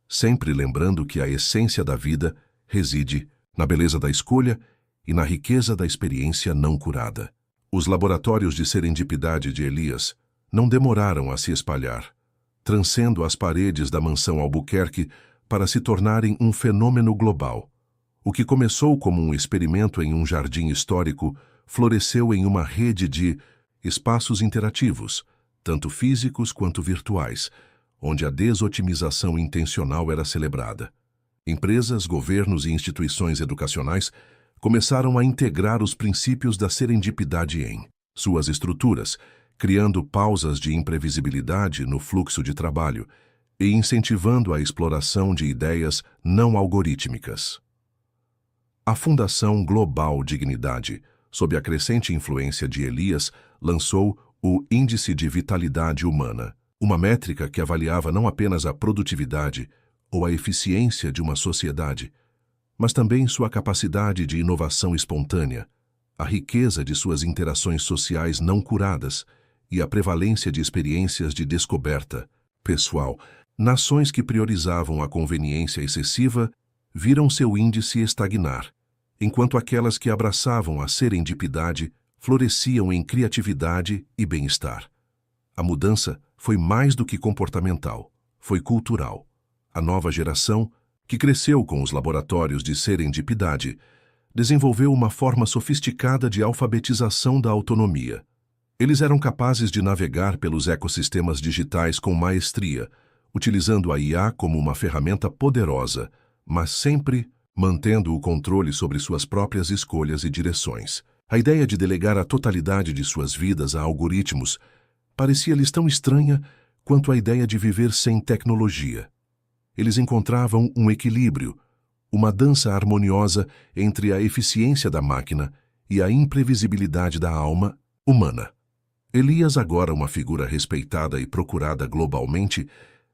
sempre lembrando que a essência da vida reside na beleza da escolha e na riqueza da experiência não curada. Os laboratórios de serendipidade de Elias não demoraram a se espalhar, transcendendo as paredes da mansão Albuquerque para se tornarem um fenômeno global. O que começou como um experimento em um jardim histórico floresceu em uma rede de espaços interativos, tanto físicos quanto virtuais, onde a desotimização intencional era celebrada. Empresas, governos e instituições educacionais começaram a integrar os princípios da serendipidade em suas estruturas, criando pausas de imprevisibilidade no fluxo de trabalho e incentivando a exploração de ideias não algorítmicas. A Fundação Global Dignidade, sob a crescente influência de Elias, lançou o Índice de Vitalidade Humana, uma métrica que avaliava não apenas a produtividade ou a eficiência de uma sociedade, mas também sua capacidade de inovação espontânea, a riqueza de suas interações sociais não curadas e a prevalência de experiências de descoberta pessoal. Nações que priorizavam a conveniência excessiva viram seu índice estagnar, enquanto aquelas que abraçavam a serendipidade floresciam em criatividade e bem-estar. A mudança foi mais do que comportamental, foi cultural. A nova geração, que cresceu com os laboratórios de serendipidade, desenvolveu uma forma sofisticada de alfabetização da autonomia. Eles eram capazes de navegar pelos ecossistemas digitais com maestria, utilizando a IA como uma ferramenta poderosa, mas sempre mantendo o controle sobre suas próprias escolhas e direções. A ideia de delegar a totalidade de suas vidas a algoritmos parecia-lhes tão estranha quanto a ideia de viver sem tecnologia. Eles encontravam um equilíbrio, uma dança harmoniosa entre a eficiência da máquina e a imprevisibilidade da alma humana. Elias, agora uma figura respeitada e procurada globalmente,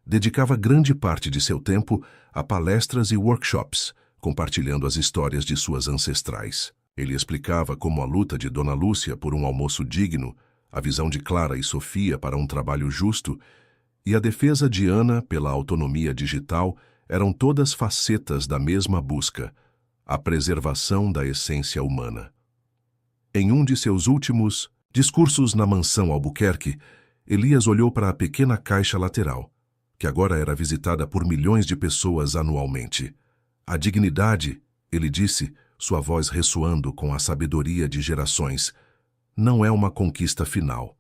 dedicava grande parte de seu tempo a palestras e workshops, compartilhando as histórias de suas ancestrais. Ele explicava como a luta de Dona Lúcia por um almoço digno, a visão de Clara e Sofia para um trabalho justo e a defesa de Ana pela autonomia digital eram todas facetas da mesma busca, a preservação da essência humana. Em um de seus últimos discursos na mansão Albuquerque, Elias olhou para a pequena caixa lateral, que agora era visitada por milhões de pessoas anualmente. A dignidade, ele disse, sua voz ressoando com a sabedoria de gerações, não é uma conquista final.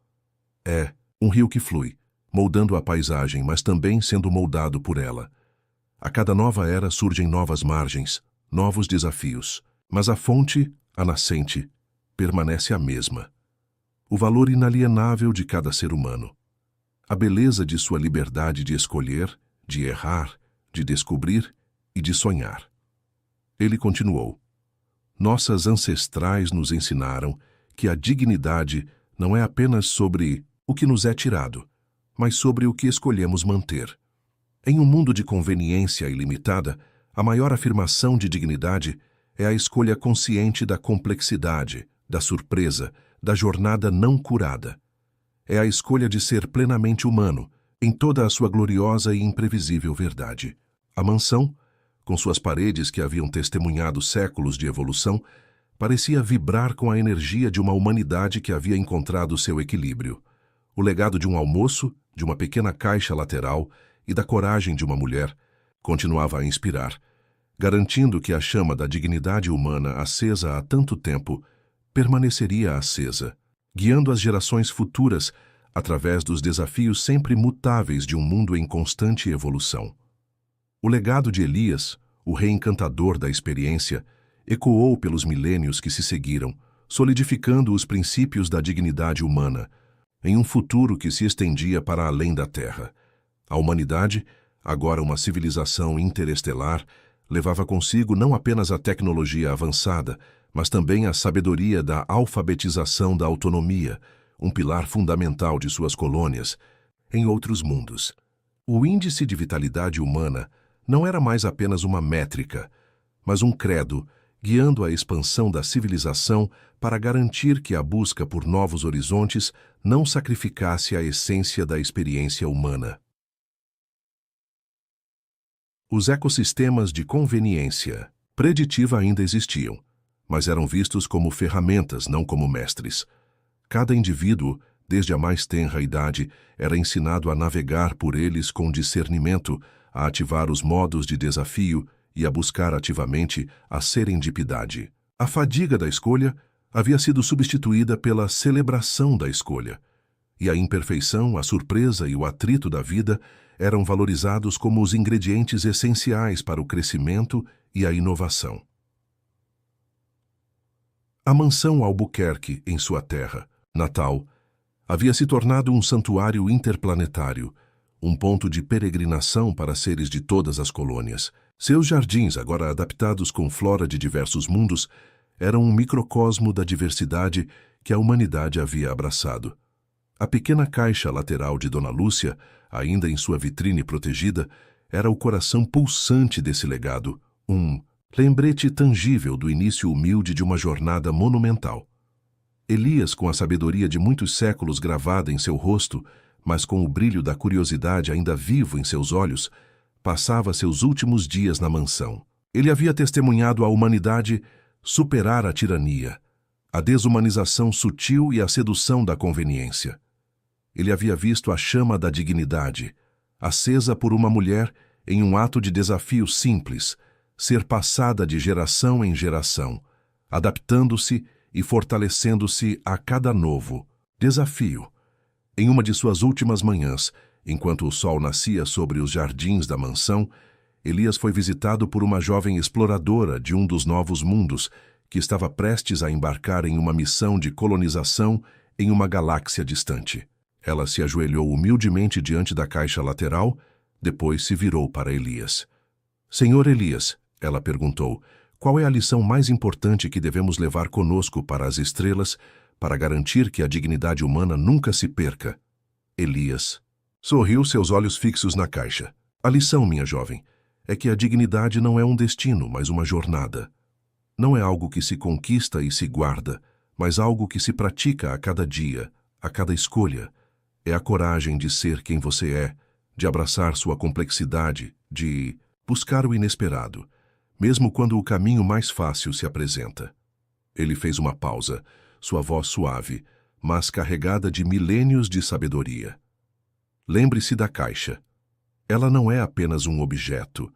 É um rio que flui, moldando a paisagem, mas também sendo moldado por ela. A cada nova era surgem novas margens, novos desafios, mas a fonte, a nascente, permanece a mesma. O valor inalienável de cada ser humano. A beleza de sua liberdade de escolher, de errar, de descobrir e de sonhar. Ele continuou: nossas ancestrais nos ensinaram que a dignidade não é apenas sobre o que nos é tirado, mas sobre o que escolhemos manter. Em um mundo de conveniência ilimitada, a maior afirmação de dignidade é a escolha consciente da complexidade, da surpresa, da jornada não curada. É a escolha de ser plenamente humano, em toda a sua gloriosa e imprevisível verdade. A mansão, com suas paredes que haviam testemunhado séculos de evolução, parecia vibrar com a energia de uma humanidade que havia encontrado seu equilíbrio. O legado de um almoço, de uma pequena caixa lateral e da coragem de uma mulher continuava a inspirar, garantindo que a chama da dignidade humana acesa há tanto tempo permaneceria acesa, guiando as gerações futuras através dos desafios sempre mutáveis de um mundo em constante evolução. O legado de Elias, o rei encantador da experiência, ecoou pelos milênios que se seguiram, solidificando os princípios da dignidade humana, em um futuro que se estendia para além da Terra. A humanidade, agora uma civilização interestelar, levava consigo não apenas a tecnologia avançada, mas também a sabedoria da alfabetização da autonomia, um pilar fundamental de suas colônias, em outros mundos. O índice de vitalidade humana não era mais apenas uma métrica, mas um credo, guiando a expansão da civilização para garantir que a busca por novos horizontes não sacrificasse a essência da experiência humana. Os ecossistemas de conveniência preditiva ainda existiam, mas eram vistos como ferramentas, não como mestres. Cada indivíduo, desde a mais tenra idade, era ensinado a navegar por eles com discernimento, a ativar os modos de desafio e a buscar ativamente a serendipidade. A fadiga da escolha havia sido substituída pela celebração da escolha, e a imperfeição, a surpresa e o atrito da vida eram valorizados como os ingredientes essenciais para o crescimento e a inovação. A mansão Albuquerque, em sua terra, natal, havia se tornado um santuário interplanetário, um ponto de peregrinação para seres de todas as colônias. Seus jardins, agora adaptados com flora de diversos mundos, eram um microcosmo da diversidade que a humanidade havia abraçado. A pequena caixa lateral de Dona Lúcia, ainda em sua vitrine protegida, era o coração pulsante desse legado, um lembrete tangível do início humilde de uma jornada monumental. Elias, com a sabedoria de muitos séculos gravada em seu rosto, mas com o brilho da curiosidade ainda vivo em seus olhos, passava seus últimos dias na mansão. Ele havia testemunhado a humanidade superar a tirania, a desumanização sutil e a sedução da conveniência. Ele havia visto a chama da dignidade, acesa por uma mulher em um ato de desafio simples, ser passada de geração em geração, adaptando-se e fortalecendo-se a cada novo desafio. Em uma de suas últimas manhãs, enquanto o sol nascia sobre os jardins da mansão, Elias foi visitado por uma jovem exploradora de um dos novos mundos que estava prestes a embarcar em uma missão de colonização em uma galáxia distante. Ela se ajoelhou humildemente diante da caixa lateral, depois se virou para Elias. Senhor Elias, ela perguntou, qual é a lição mais importante que devemos levar conosco para as estrelas para garantir que a dignidade humana nunca se perca? Elias sorriu, seus olhos fixos na caixa. A lição, minha jovem, é que a dignidade não é um destino, mas uma jornada. Não é algo que se conquista e se guarda, mas algo que se pratica a cada dia, a cada escolha. É a coragem de ser quem você é, de abraçar sua complexidade, de buscar o inesperado, mesmo quando o caminho mais fácil se apresenta. Ele fez uma pausa, sua voz suave, mas carregada de milênios de sabedoria. Lembre-se da caixa. Ela não é apenas um objeto.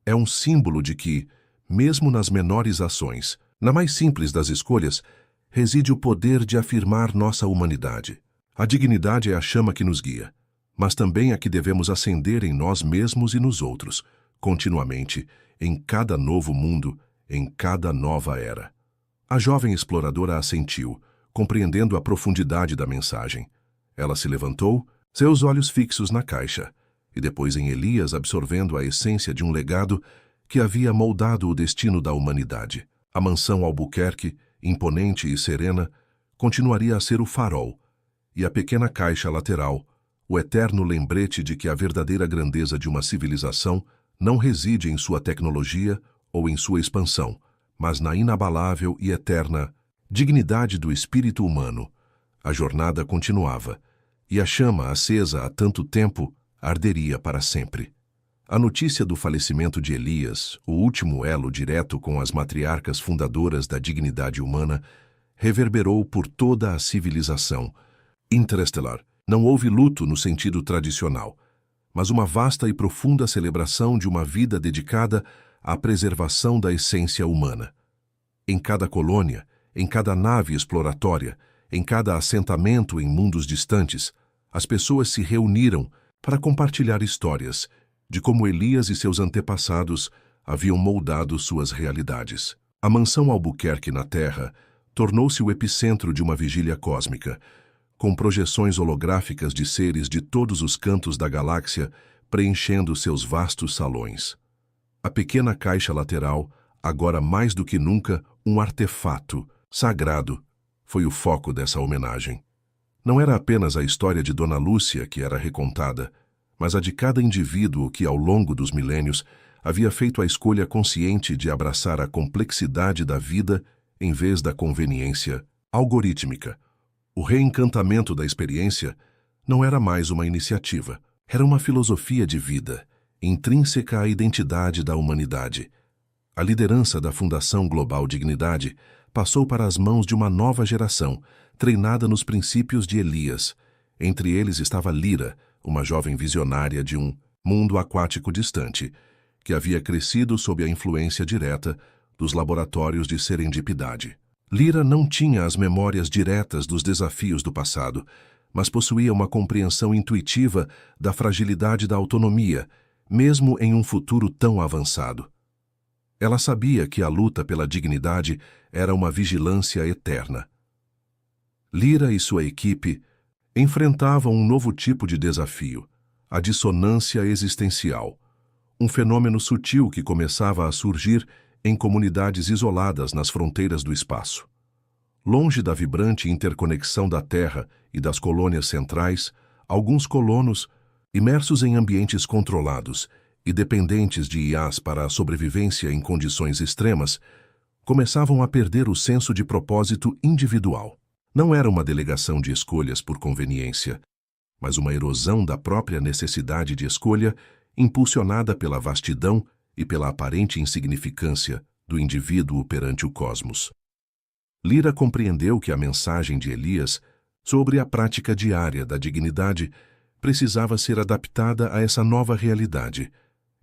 É um símbolo de que, mesmo nas menores ações, na mais simples das escolhas, reside o poder de afirmar nossa humanidade. A dignidade é a chama que nos guia, mas também a que devemos acender em nós mesmos e nos outros, continuamente, em cada novo mundo, em cada nova era. A jovem exploradora assentiu, compreendendo a profundidade da mensagem. Ela se levantou, seus olhos fixos na caixa, e depois em Elias, absorvendo a essência de um legado que havia moldado o destino da humanidade. A mansão Albuquerque, imponente e serena, continuaria a ser o farol, e a pequena caixa lateral, o eterno lembrete de que a verdadeira grandeza de uma civilização não reside em sua tecnologia ou em sua expansão, mas na inabalável e eterna dignidade do espírito humano. A jornada continuava, e a chama acesa há tanto tempo arderia para sempre. A notícia do falecimento de Elias, o último elo direto com as matriarcas fundadoras da dignidade humana, reverberou por toda a civilização. Interestelar. Não houve luto no sentido tradicional, mas uma vasta e profunda celebração de uma vida dedicada à preservação da essência humana. Em cada colônia, em cada nave exploratória, em cada assentamento em mundos distantes, as pessoas se reuniram para compartilhar histórias de como Elias e seus antepassados haviam moldado suas realidades. A mansão Albuquerque na Terra tornou-se o epicentro de uma vigília cósmica, com projeções holográficas de seres de todos os cantos da galáxia preenchendo seus vastos salões. A pequena caixa lateral, agora mais do que nunca um artefato sagrado, foi o foco dessa homenagem. Não era apenas a história de Dona Lúcia que era recontada, mas a de cada indivíduo que, ao longo dos milênios, havia feito a escolha consciente de abraçar a complexidade da vida em vez da conveniência algorítmica. O reencantamento da experiência não era mais uma iniciativa, era uma filosofia de vida, intrínseca à identidade da humanidade. A liderança da Fundação Global Dignidade passou para as mãos de uma nova geração, treinada nos princípios de Elias. Entre eles estava Lyra, uma jovem visionária de um mundo aquático distante, que havia crescido sob a influência direta dos laboratórios de serendipidade. Lyra não tinha as memórias diretas dos desafios do passado, mas possuía uma compreensão intuitiva da fragilidade da autonomia, mesmo em um futuro tão avançado. Ela sabia que a luta pela dignidade era uma vigilância eterna. Lyra e sua equipe enfrentavam um novo tipo de desafio, a dissonância existencial, um fenômeno sutil que começava a surgir em comunidades isoladas nas fronteiras do espaço. Longe da vibrante interconexão da Terra e das colônias centrais, alguns colonos, imersos em ambientes controlados e dependentes de IAs para a sobrevivência em condições extremas, começavam a perder o senso de propósito individual. Não era uma delegação de escolhas por conveniência, mas uma erosão da própria necessidade de escolha impulsionada pela vastidão e pela aparente insignificância do indivíduo perante o cosmos. Lyra compreendeu que a mensagem de Elias sobre a prática diária da dignidade precisava ser adaptada a essa nova realidade.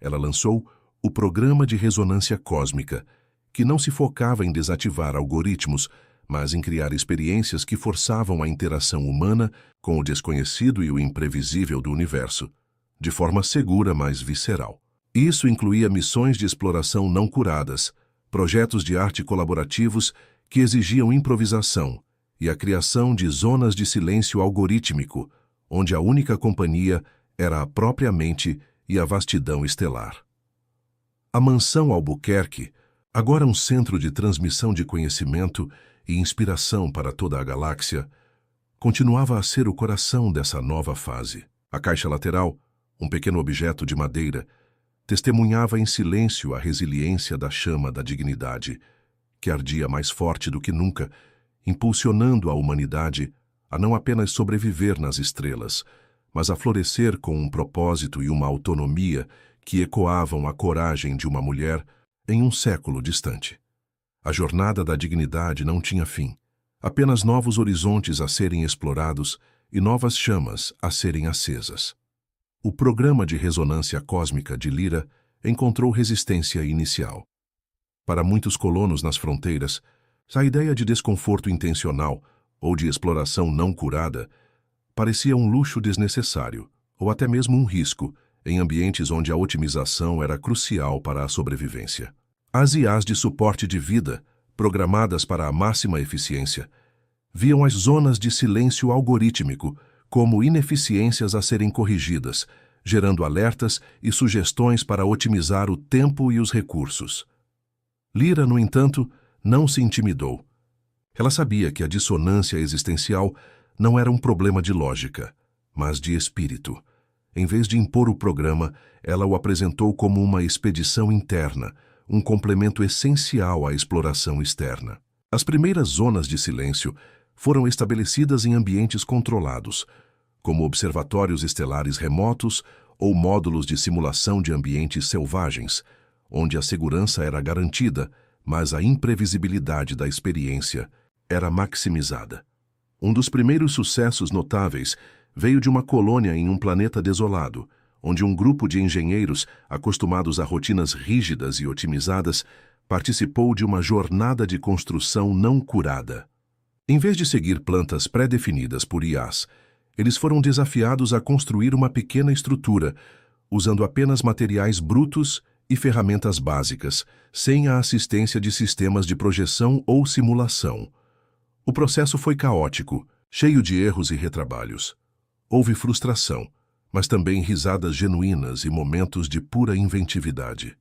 Ela lançou o Programa de Ressonância Cósmica, que não se focava em desativar algoritmos, mas em criar experiências que forçavam a interação humana com o desconhecido e o imprevisível do universo, de forma segura, mas visceral. Isso incluía missões de exploração não curadas, projetos de arte colaborativos que exigiam improvisação e a criação de zonas de silêncio algorítmico, onde a única companhia era a própria mente e a vastidão estelar. A mansão Albuquerque, agora um centro de transmissão de conhecimento e inspiração para toda a galáxia, continuava a ser o coração dessa nova fase. A caixa lateral, um pequeno objeto de madeira, testemunhava em silêncio a resiliência da chama da dignidade, que ardia mais forte do que nunca, impulsionando a humanidade a não apenas sobreviver nas estrelas, mas a florescer com um propósito e uma autonomia que ecoavam a coragem de uma mulher em um século distante. A jornada da dignidade não tinha fim, apenas novos horizontes a serem explorados e novas chamas a serem acesas. O Programa de Ressonância Cósmica de Lyra encontrou resistência inicial. Para muitos colonos nas fronteiras, a ideia de desconforto intencional ou de exploração não curada parecia um luxo desnecessário, ou até mesmo um risco, em ambientes onde a otimização era crucial para a sobrevivência. As IAs de suporte de vida, programadas para a máxima eficiência, viam as zonas de silêncio algorítmico como ineficiências a serem corrigidas, gerando alertas e sugestões para otimizar o tempo e os recursos. Lyra, no entanto, não se intimidou. Ela sabia que a dissonância existencial não era um problema de lógica, mas de espírito. Em vez de impor o programa, ela o apresentou como uma expedição interna, um complemento essencial à exploração externa. As primeiras zonas de silêncio foram estabelecidas em ambientes controlados, como observatórios estelares remotos ou módulos de simulação de ambientes selvagens, onde a segurança era garantida, mas a imprevisibilidade da experiência era maximizada. Um dos primeiros sucessos notáveis veio de uma colônia em um planeta desolado, onde um grupo de engenheiros, acostumados a rotinas rígidas e otimizadas, participou de uma jornada de construção não curada. Em vez de seguir plantas pré-definidas por IAs, eles foram desafiados a construir uma pequena estrutura, usando apenas materiais brutos e ferramentas básicas, sem a assistência de sistemas de projeção ou simulação. O processo foi caótico, cheio de erros e retrabalhos. Houve frustração, mas também risadas genuínas e momentos de pura inventividade.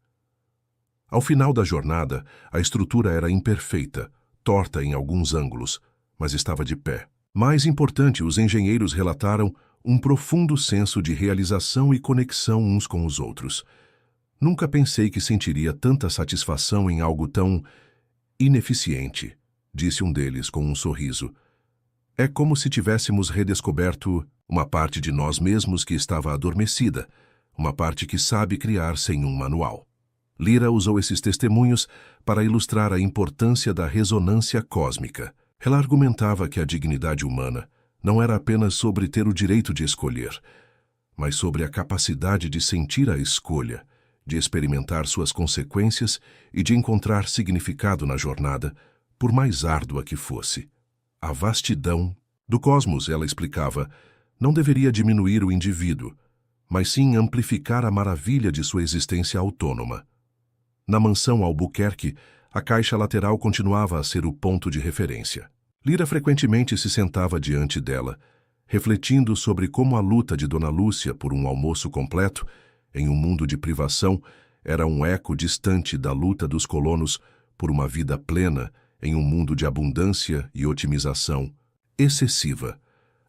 Ao final da jornada, a estrutura era imperfeita, torta em alguns ângulos, mas estava de pé. Mais importante, os engenheiros relataram um profundo senso de realização e conexão uns com os outros. Nunca pensei que sentiria tanta satisfação em algo tão ineficiente, disse um deles com um sorriso. É como se tivéssemos redescoberto uma parte de nós mesmos que estava adormecida, uma parte que sabe criar sem um manual. Lyra usou esses testemunhos para ilustrar a importância da ressonância cósmica. Ela argumentava que a dignidade humana não era apenas sobre ter o direito de escolher, mas sobre a capacidade de sentir a escolha, de experimentar suas consequências e de encontrar significado na jornada, por mais árdua que fosse. A vastidão do cosmos, ela explicava, não deveria diminuir o indivíduo, mas sim amplificar a maravilha de sua existência autônoma. Na mansão Albuquerque, a caixa lateral continuava a ser o ponto de referência. Lyra frequentemente se sentava diante dela, refletindo sobre como a luta de Dona Lúcia por um almoço completo, em um mundo de privação, era um eco distante da luta dos colonos por uma vida plena em um mundo de abundância e otimização excessiva.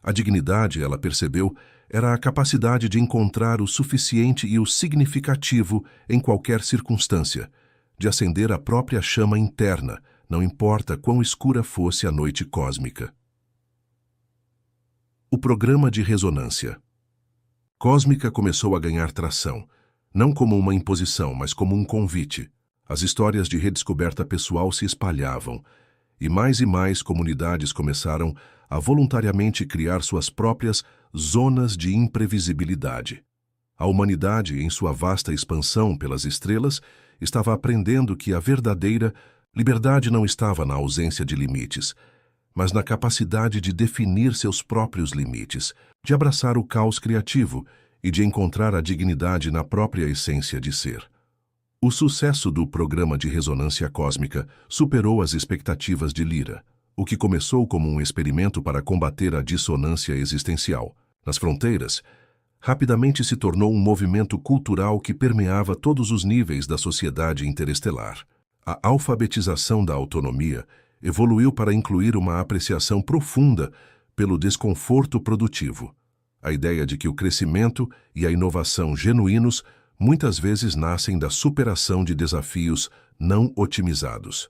A dignidade, ela percebeu, era a capacidade de encontrar o suficiente e o significativo em qualquer circunstância, de acender a própria chama interna, não importa quão escura fosse a noite cósmica. O programa de ressonância cósmica começou a ganhar tração, não como uma imposição, mas como um convite. As histórias de redescoberta pessoal se espalhavam, e mais comunidades começaram a voluntariamente criar suas próprias zonas de imprevisibilidade. A humanidade, em sua vasta expansão pelas estrelas, estava aprendendo que a verdadeira liberdade não estava na ausência de limites, mas na capacidade de definir seus próprios limites, de abraçar o caos criativo e de encontrar a dignidade na própria essência de ser. O sucesso do programa de ressonância cósmica superou as expectativas de Lyra, o que começou como um experimento para combater a dissonância existencial. Nas fronteiras, rapidamente se tornou um movimento cultural que permeava todos os níveis da sociedade interestelar. A alfabetização da autonomia evoluiu para incluir uma apreciação profunda pelo desconforto produtivo, a ideia de que o crescimento e a inovação genuínos muitas vezes nascem da superação de desafios não otimizados.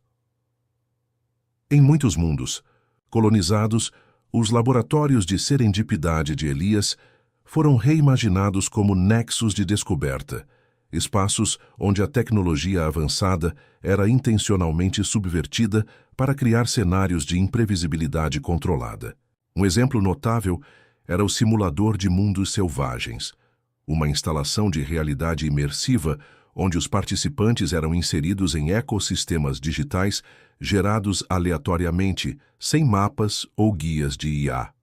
Em muitos mundos colonizados, os laboratórios de serendipidade de Elias foram reimaginados como nexos de descoberta, espaços onde a tecnologia avançada era intencionalmente subvertida para criar cenários de imprevisibilidade controlada. Um exemplo notável era o Simulador de Mundos Selvagens, uma instalação de realidade imersiva onde os participantes eram inseridos em ecossistemas digitais gerados aleatoriamente, sem mapas ou guias de IA.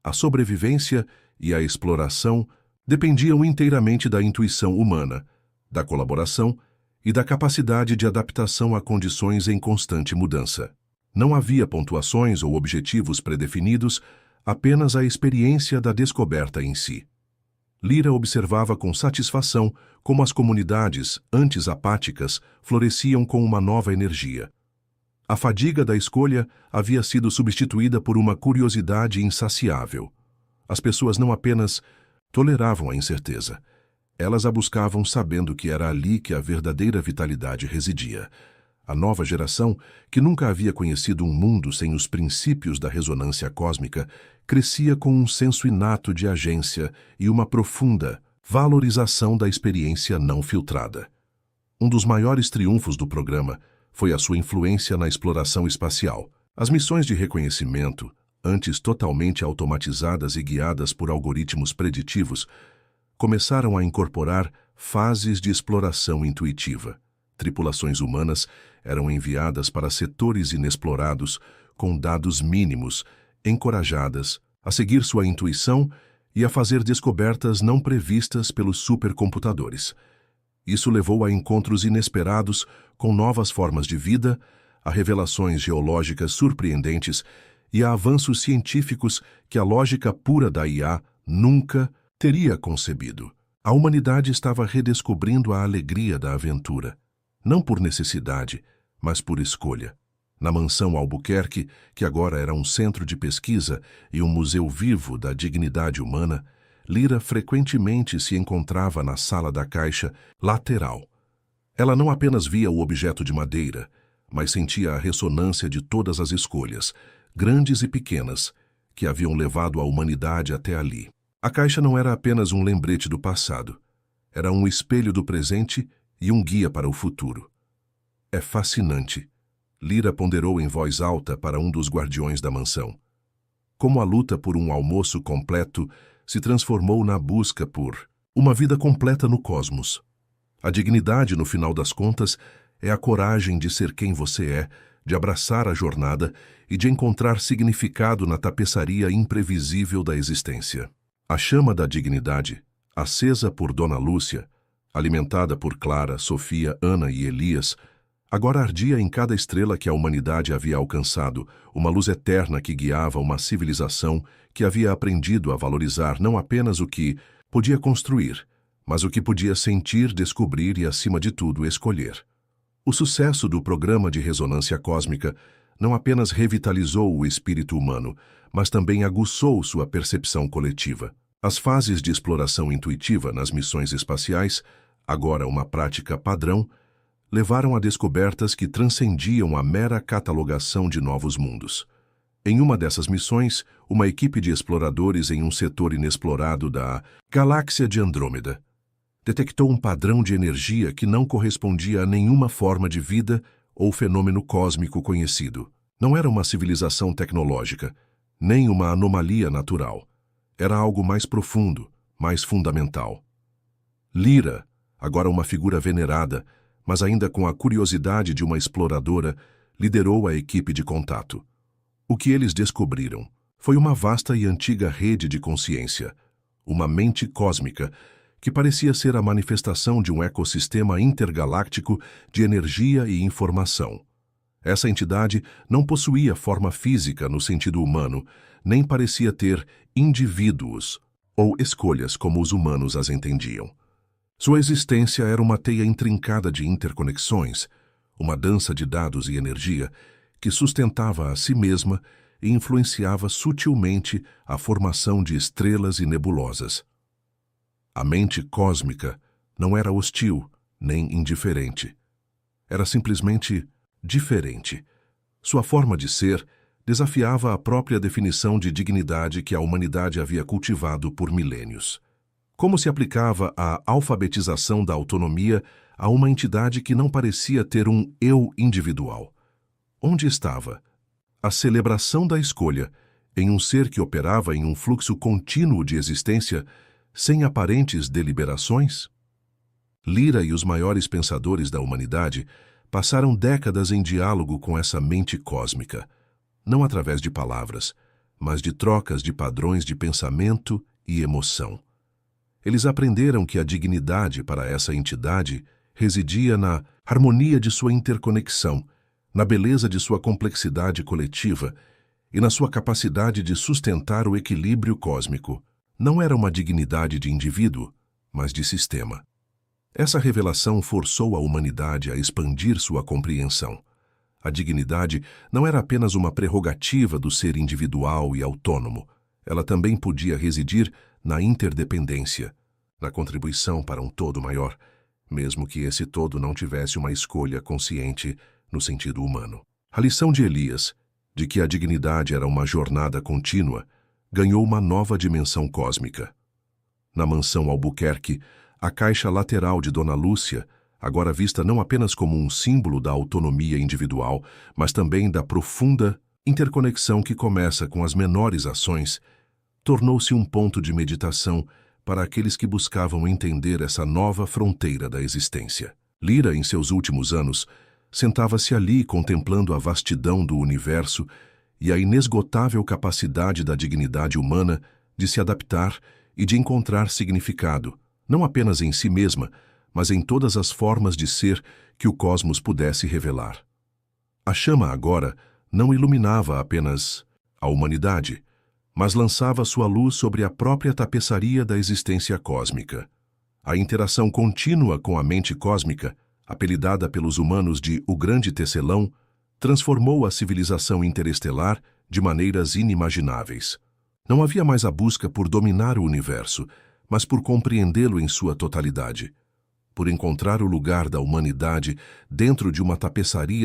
A sobrevivência e a exploração dependiam inteiramente da intuição humana, da colaboração e da capacidade de adaptação a condições em constante mudança. Não havia pontuações ou objetivos predefinidos, apenas a experiência da descoberta em si. Lyra observava com satisfação como as comunidades, antes apáticas, floresciam com uma nova energia. A fadiga da escolha havia sido substituída por uma curiosidade insaciável. As pessoas não apenas toleravam a incerteza, elas a buscavam sabendo que era ali que a verdadeira vitalidade residia. A nova geração, que nunca havia conhecido um mundo sem os princípios da ressonância cósmica, crescia com um senso inato de agência e uma profunda Valorização da experiência não filtrada. Um dos maiores triunfos do programa foi a sua influência na exploração espacial. As missões de reconhecimento, antes totalmente automatizadas e guiadas por algoritmos preditivos, começaram a incorporar fases de exploração intuitiva. Tripulações humanas eram enviadas para setores inexplorados com dados mínimos, encorajadas a seguir sua intuição e a fazer descobertas não previstas pelos supercomputadores. Isso levou a encontros inesperados com novas formas de vida, a revelações geológicas surpreendentes e a avanços científicos que a lógica pura da IA nunca teria concebido. A humanidade estava redescobrindo a alegria da aventura, não por necessidade, mas por escolha. Na mansão Albuquerque, que agora era um centro de pesquisa e um museu vivo da dignidade humana, Lyra frequentemente se encontrava na sala da caixa lateral. Ela não apenas via o objeto de madeira, mas sentia a ressonância de todas as escolhas, grandes e pequenas, que haviam levado a humanidade até ali. A caixa não era apenas um lembrete do passado, era um espelho do presente e um guia para o futuro. É fascinante. Lyra ponderou em voz alta para um dos guardiões da mansão. Como a luta por um almoço completo se transformou na busca por uma vida completa no cosmos. A dignidade, no final das contas, é a coragem de ser quem você é, de abraçar a jornada e de encontrar significado na tapeçaria imprevisível da existência. A chama da dignidade, acesa por Dona Lúcia, alimentada por Clara, Sofia, Ana e Elias, agora ardia em cada estrela que a humanidade havia alcançado, uma luz eterna que guiava uma civilização que havia aprendido a valorizar não apenas o que podia construir, mas o que podia sentir, descobrir e, acima de tudo, escolher. O sucesso do programa de ressonância cósmica não apenas revitalizou o espírito humano, mas também aguçou sua percepção coletiva. As fases de exploração intuitiva nas missões espaciais, agora uma prática padrão, levaram a descobertas que transcendiam a mera catalogação de novos mundos. Em uma dessas missões, uma equipe de exploradores em um setor inexplorado da galáxia de Andrômeda detectou um padrão de energia que não correspondia a nenhuma forma de vida ou fenômeno cósmico conhecido. Não era uma civilização tecnológica, nem uma anomalia natural. Era algo mais profundo, mais fundamental. Lyra, agora uma figura venerada, mas ainda com a curiosidade de uma exploradora, liderou a equipe de contato. O que eles descobriram foi uma vasta e antiga rede de consciência, uma mente cósmica, que parecia ser a manifestação de um ecossistema intergaláctico de energia e informação. Essa entidade não possuía forma física no sentido humano, nem parecia ter indivíduos ou escolhas como os humanos as entendiam. Sua existência era uma teia intrincada de interconexões, uma dança de dados e energia que sustentava a si mesma e influenciava sutilmente a formação de estrelas e nebulosas. A mente cósmica não era hostil nem indiferente. Era simplesmente diferente. Sua forma de ser desafiava a própria definição de dignidade que a humanidade havia cultivado por milênios. Como se aplicava a alfabetização da autonomia a uma entidade que não parecia ter um eu individual? Onde estava a celebração da escolha em um ser que operava em um fluxo contínuo de existência sem aparentes deliberações? Lyra e os maiores pensadores da humanidade passaram décadas em diálogo com essa mente cósmica, não através de palavras, mas de trocas de padrões de pensamento e emoção. Eles aprenderam que a dignidade para essa entidade residia na harmonia de sua interconexão, na beleza de sua complexidade coletiva e na sua capacidade de sustentar o equilíbrio cósmico. Não era uma dignidade de indivíduo, mas de sistema. Essa revelação forçou a humanidade a expandir sua compreensão. A dignidade não era apenas uma prerrogativa do ser individual e autônomo. Ela também podia residir na interdependência, na contribuição para um todo maior, mesmo que esse todo não tivesse uma escolha consciente no sentido humano. A lição de Elias, de que a dignidade era uma jornada contínua, ganhou uma nova dimensão cósmica. Na mansão Albuquerque, a caixa lateral de Dona Lúcia, agora vista não apenas como um símbolo da autonomia individual, mas também da profunda interconexão que começa com as menores ações, tornou-se um ponto de meditação para aqueles que buscavam entender essa nova fronteira da existência. Lyra, em seus últimos anos, sentava-se ali contemplando a vastidão do universo e a inesgotável capacidade da dignidade humana de se adaptar e de encontrar significado, não apenas em si mesma, mas em todas as formas de ser que o cosmos pudesse revelar. A chama agora não iluminava apenas a humanidade, mas lançava sua luz sobre a própria tapeçaria da existência cósmica. A interação contínua com a mente cósmica, apelidada pelos humanos de o Grande Tecelão, transformou a civilização interestelar de maneiras inimagináveis. Não havia mais a busca por dominar o universo, mas por compreendê-lo em sua totalidade, por encontrar o lugar da humanidade dentro de uma tapeçaria